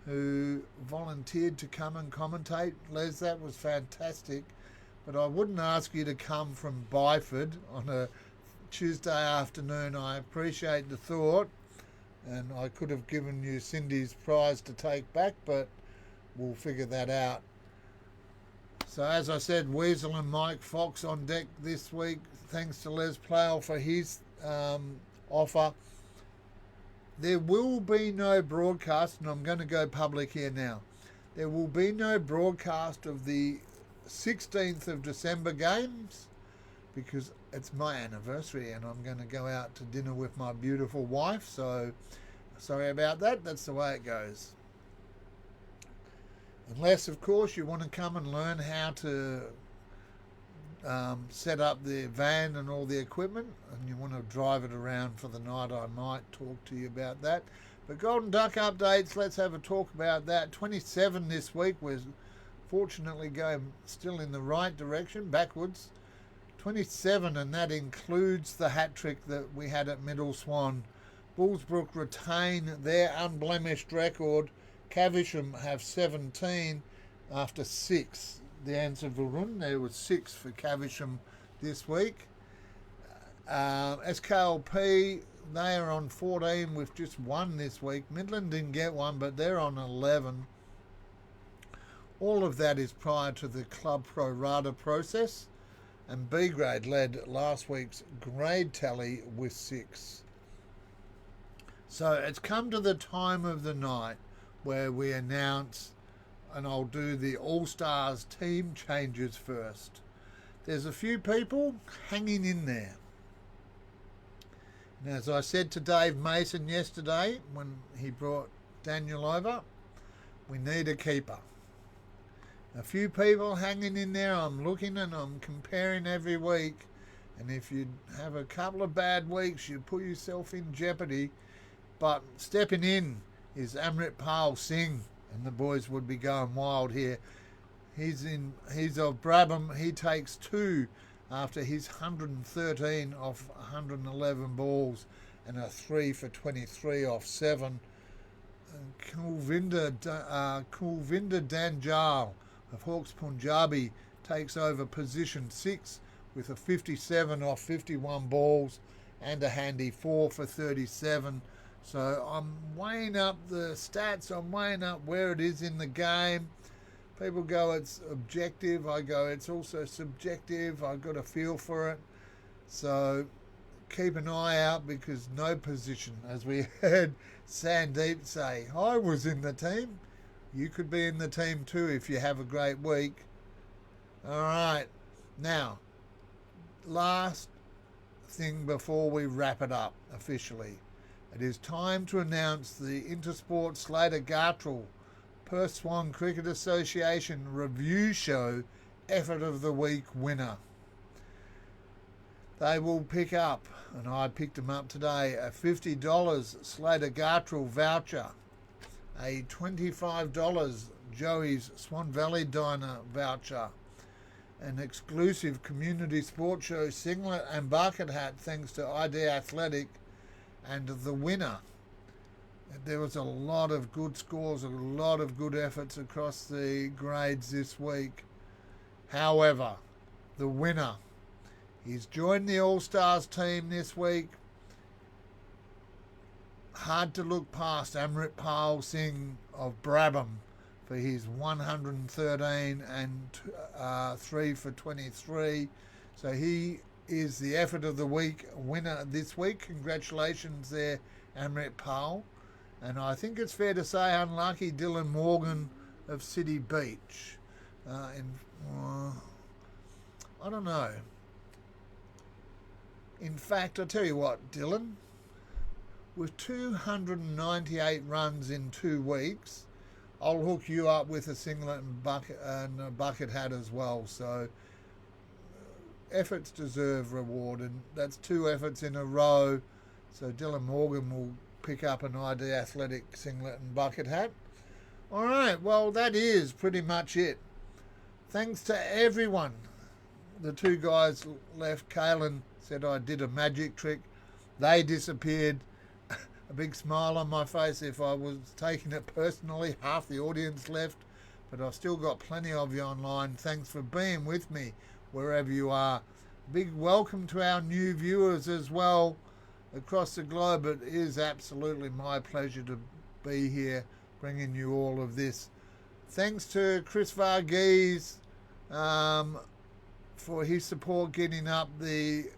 who volunteered to come and commentate. Les, that was fantastic, but I wouldn't ask you to come from Byford on a Tuesday afternoon. I appreciate the thought, and I could have given you Cindy's prize to take back, but we'll figure that out. So as I said, Weasel and Mike Fox on deck this week. Thanks to Les Plale for his offer. There will be no broadcast, and I'm going to go public here now. There will be no broadcast of the 16th of December games because it's my anniversary and I'm going to go out to dinner with my beautiful wife. So sorry about that. That's the way it goes. Unless, of course, you want to come and learn how to set up the van and all the equipment and you want to drive it around for the night, I might talk to you about that. But Golden Duck updates, let's have a talk about that. 27 this week. We're fortunately going still in the right direction, backwards. 27, and that includes the hat-trick that we had at Middle Swan. Bullsbrook retain their unblemished record. Caversham have 17 after 6. The answer, Varun, there was 6 for Caversham this week. SKLP, they are on 14 with just 1 this week. Midland didn't get 1, but they're on 11. All of that is prior to the club pro rata process, and B grade led last week's grade tally with 6. So it's come to the time of the night where we announce, and I'll do the All-Stars team changes first. There's a few people hanging in there. And as I said to Dave Mason yesterday when he brought Daniel over, we need a keeper. A few people hanging in there. I'm looking and I'm comparing every week. And if you have a couple of bad weeks, you put yourself in jeopardy. But stepping in is Amritpal Singh, and the boys would be going wild here. He's of Brabham. He takes 2 after his 113 off 111 balls and a 3 for 23 off 7. Kulvinder Danjal of Hawks Punjabi takes over position 6 with a 57 off 51 balls and a handy 4 for 37. So I'm weighing up the stats, I'm weighing up where it is in the game. People go it's objective, I go it's also subjective, I've got a feel for it. So keep an eye out, because no position, as we heard Sandeep say, I was in the team. You could be in the team too if you have a great week. All right, now, last thing before we wrap it up officially. It is time to announce the Intersport Slater Gartrell Perth Swan Cricket Association Review Show Effort of the Week winner. They will pick up, and I picked them up today, a $50 Slater Gartrell voucher, a $25 Joey's Swan Valley Diner voucher, an exclusive Community Sports Show singlet and bucket hat thanks to ID Athletic, and the winner. There was a lot of good scores, a lot of good efforts across the grades this week. However, the winner, he's joined the All-Stars team this week. Hard to look past Amritpal Singh of Brabham for his 113 and 3 for 23. So he is the Effort of the Week winner this week. Congratulations there, Amritpal. And I think it's fair to say unlucky Dylan Morgan of City Beach. I don't know. In fact, I'll tell you what, Dylan, with 298 runs in 2 weeks, I'll hook you up with a singlet and a bucket hat as well. So efforts deserve reward, and that's 2 efforts in a row. So Dylan Morgan will pick up an ID Athletic singlet and bucket hat. All right, well, that is pretty much it. Thanks to everyone. The 2 guys left. Kalen said I did a magic trick. They disappeared. A big smile on my face if I was taking it personally. Half the audience left, but I've still got plenty of you online. Thanks for being with me wherever you are. Big welcome to our new viewers as well across the globe. It is absolutely my pleasure to be here bringing you all of this. Thanks to Chris Varghese for his support getting up the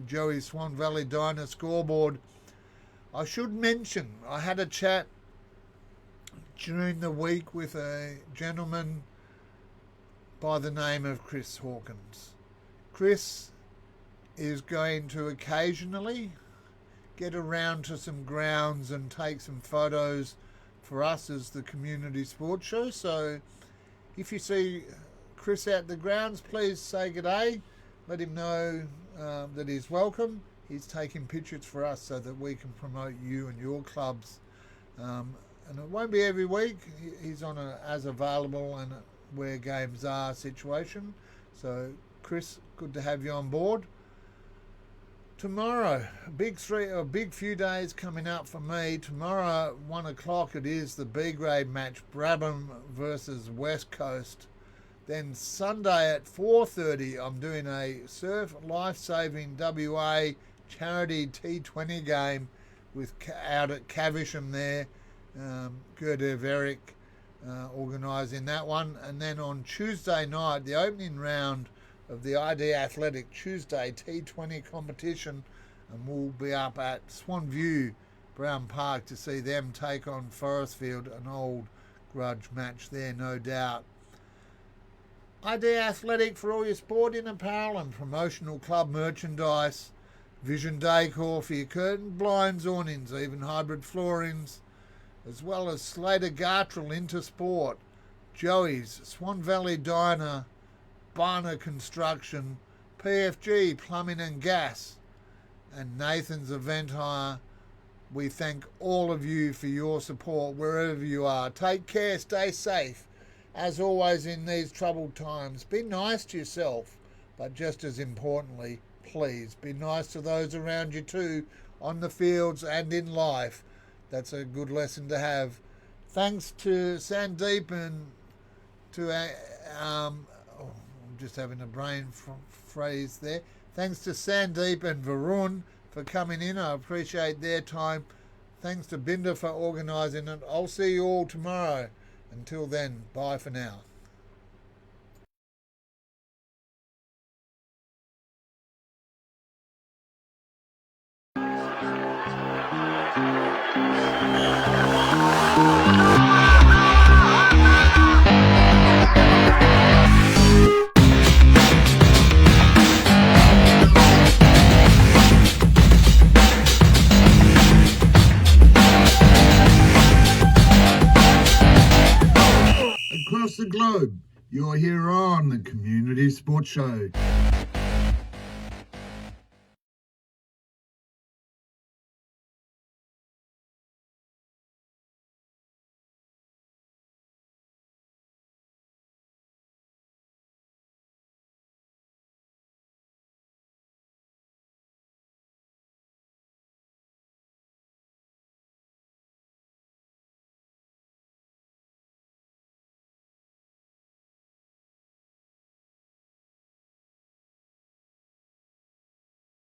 Joey Swan Valley Diner scoreboard. I should mention I had a chat during the week with a gentleman by the name of Chris Hawkins. Chris is going to occasionally get around to some grounds and take some photos for us as the Community Sports Show. So if you see Chris at the grounds, please say good day. Let him know that he's welcome. He's taking pictures for us so that we can promote you and your clubs. And it won't be every week. He's on a as available and where games are situation. So Chris, good to have you on board. Tomorrow, a big few days coming up for me. Tomorrow, 1 o'clock, it is the B grade match, Brabham versus West Coast. Then Sunday at 4:30, I'm doing a Surf Life-Saving WA charity T20 game out at Caversham there. Gerda Verick organising that one. And then on Tuesday night, the opening round of the ID Athletic Tuesday T20 competition, and we'll be up at Swan View, Brown Park, to see them take on Forestfield, an old grudge match there, no doubt. ID Athletic for all your sporting apparel and promotional club merchandise. Vision Decor for your curtain, blinds, awnings, even hybrid floorings, as well as Slater, Gartrell, Intersport, Joey's, Swan Valley Diner, Barner Construction, PFG Plumbing and Gas, and Nathan's Event Hire. We thank all of you for your support wherever you are. Take care, stay safe. As always in these troubled times, be nice to yourself, but just as importantly, please be nice to those around you too, on the fields and in life. That's a good lesson to have. Thanks to Sandeep and to I'm just having a brain phrase there. Thanks to Sandeep and Varun for coming in. I appreciate their time. Thanks to Binder for organising it. I'll see you all tomorrow. Until then, bye for now. Across the globe, you're here on the Community Sports Show.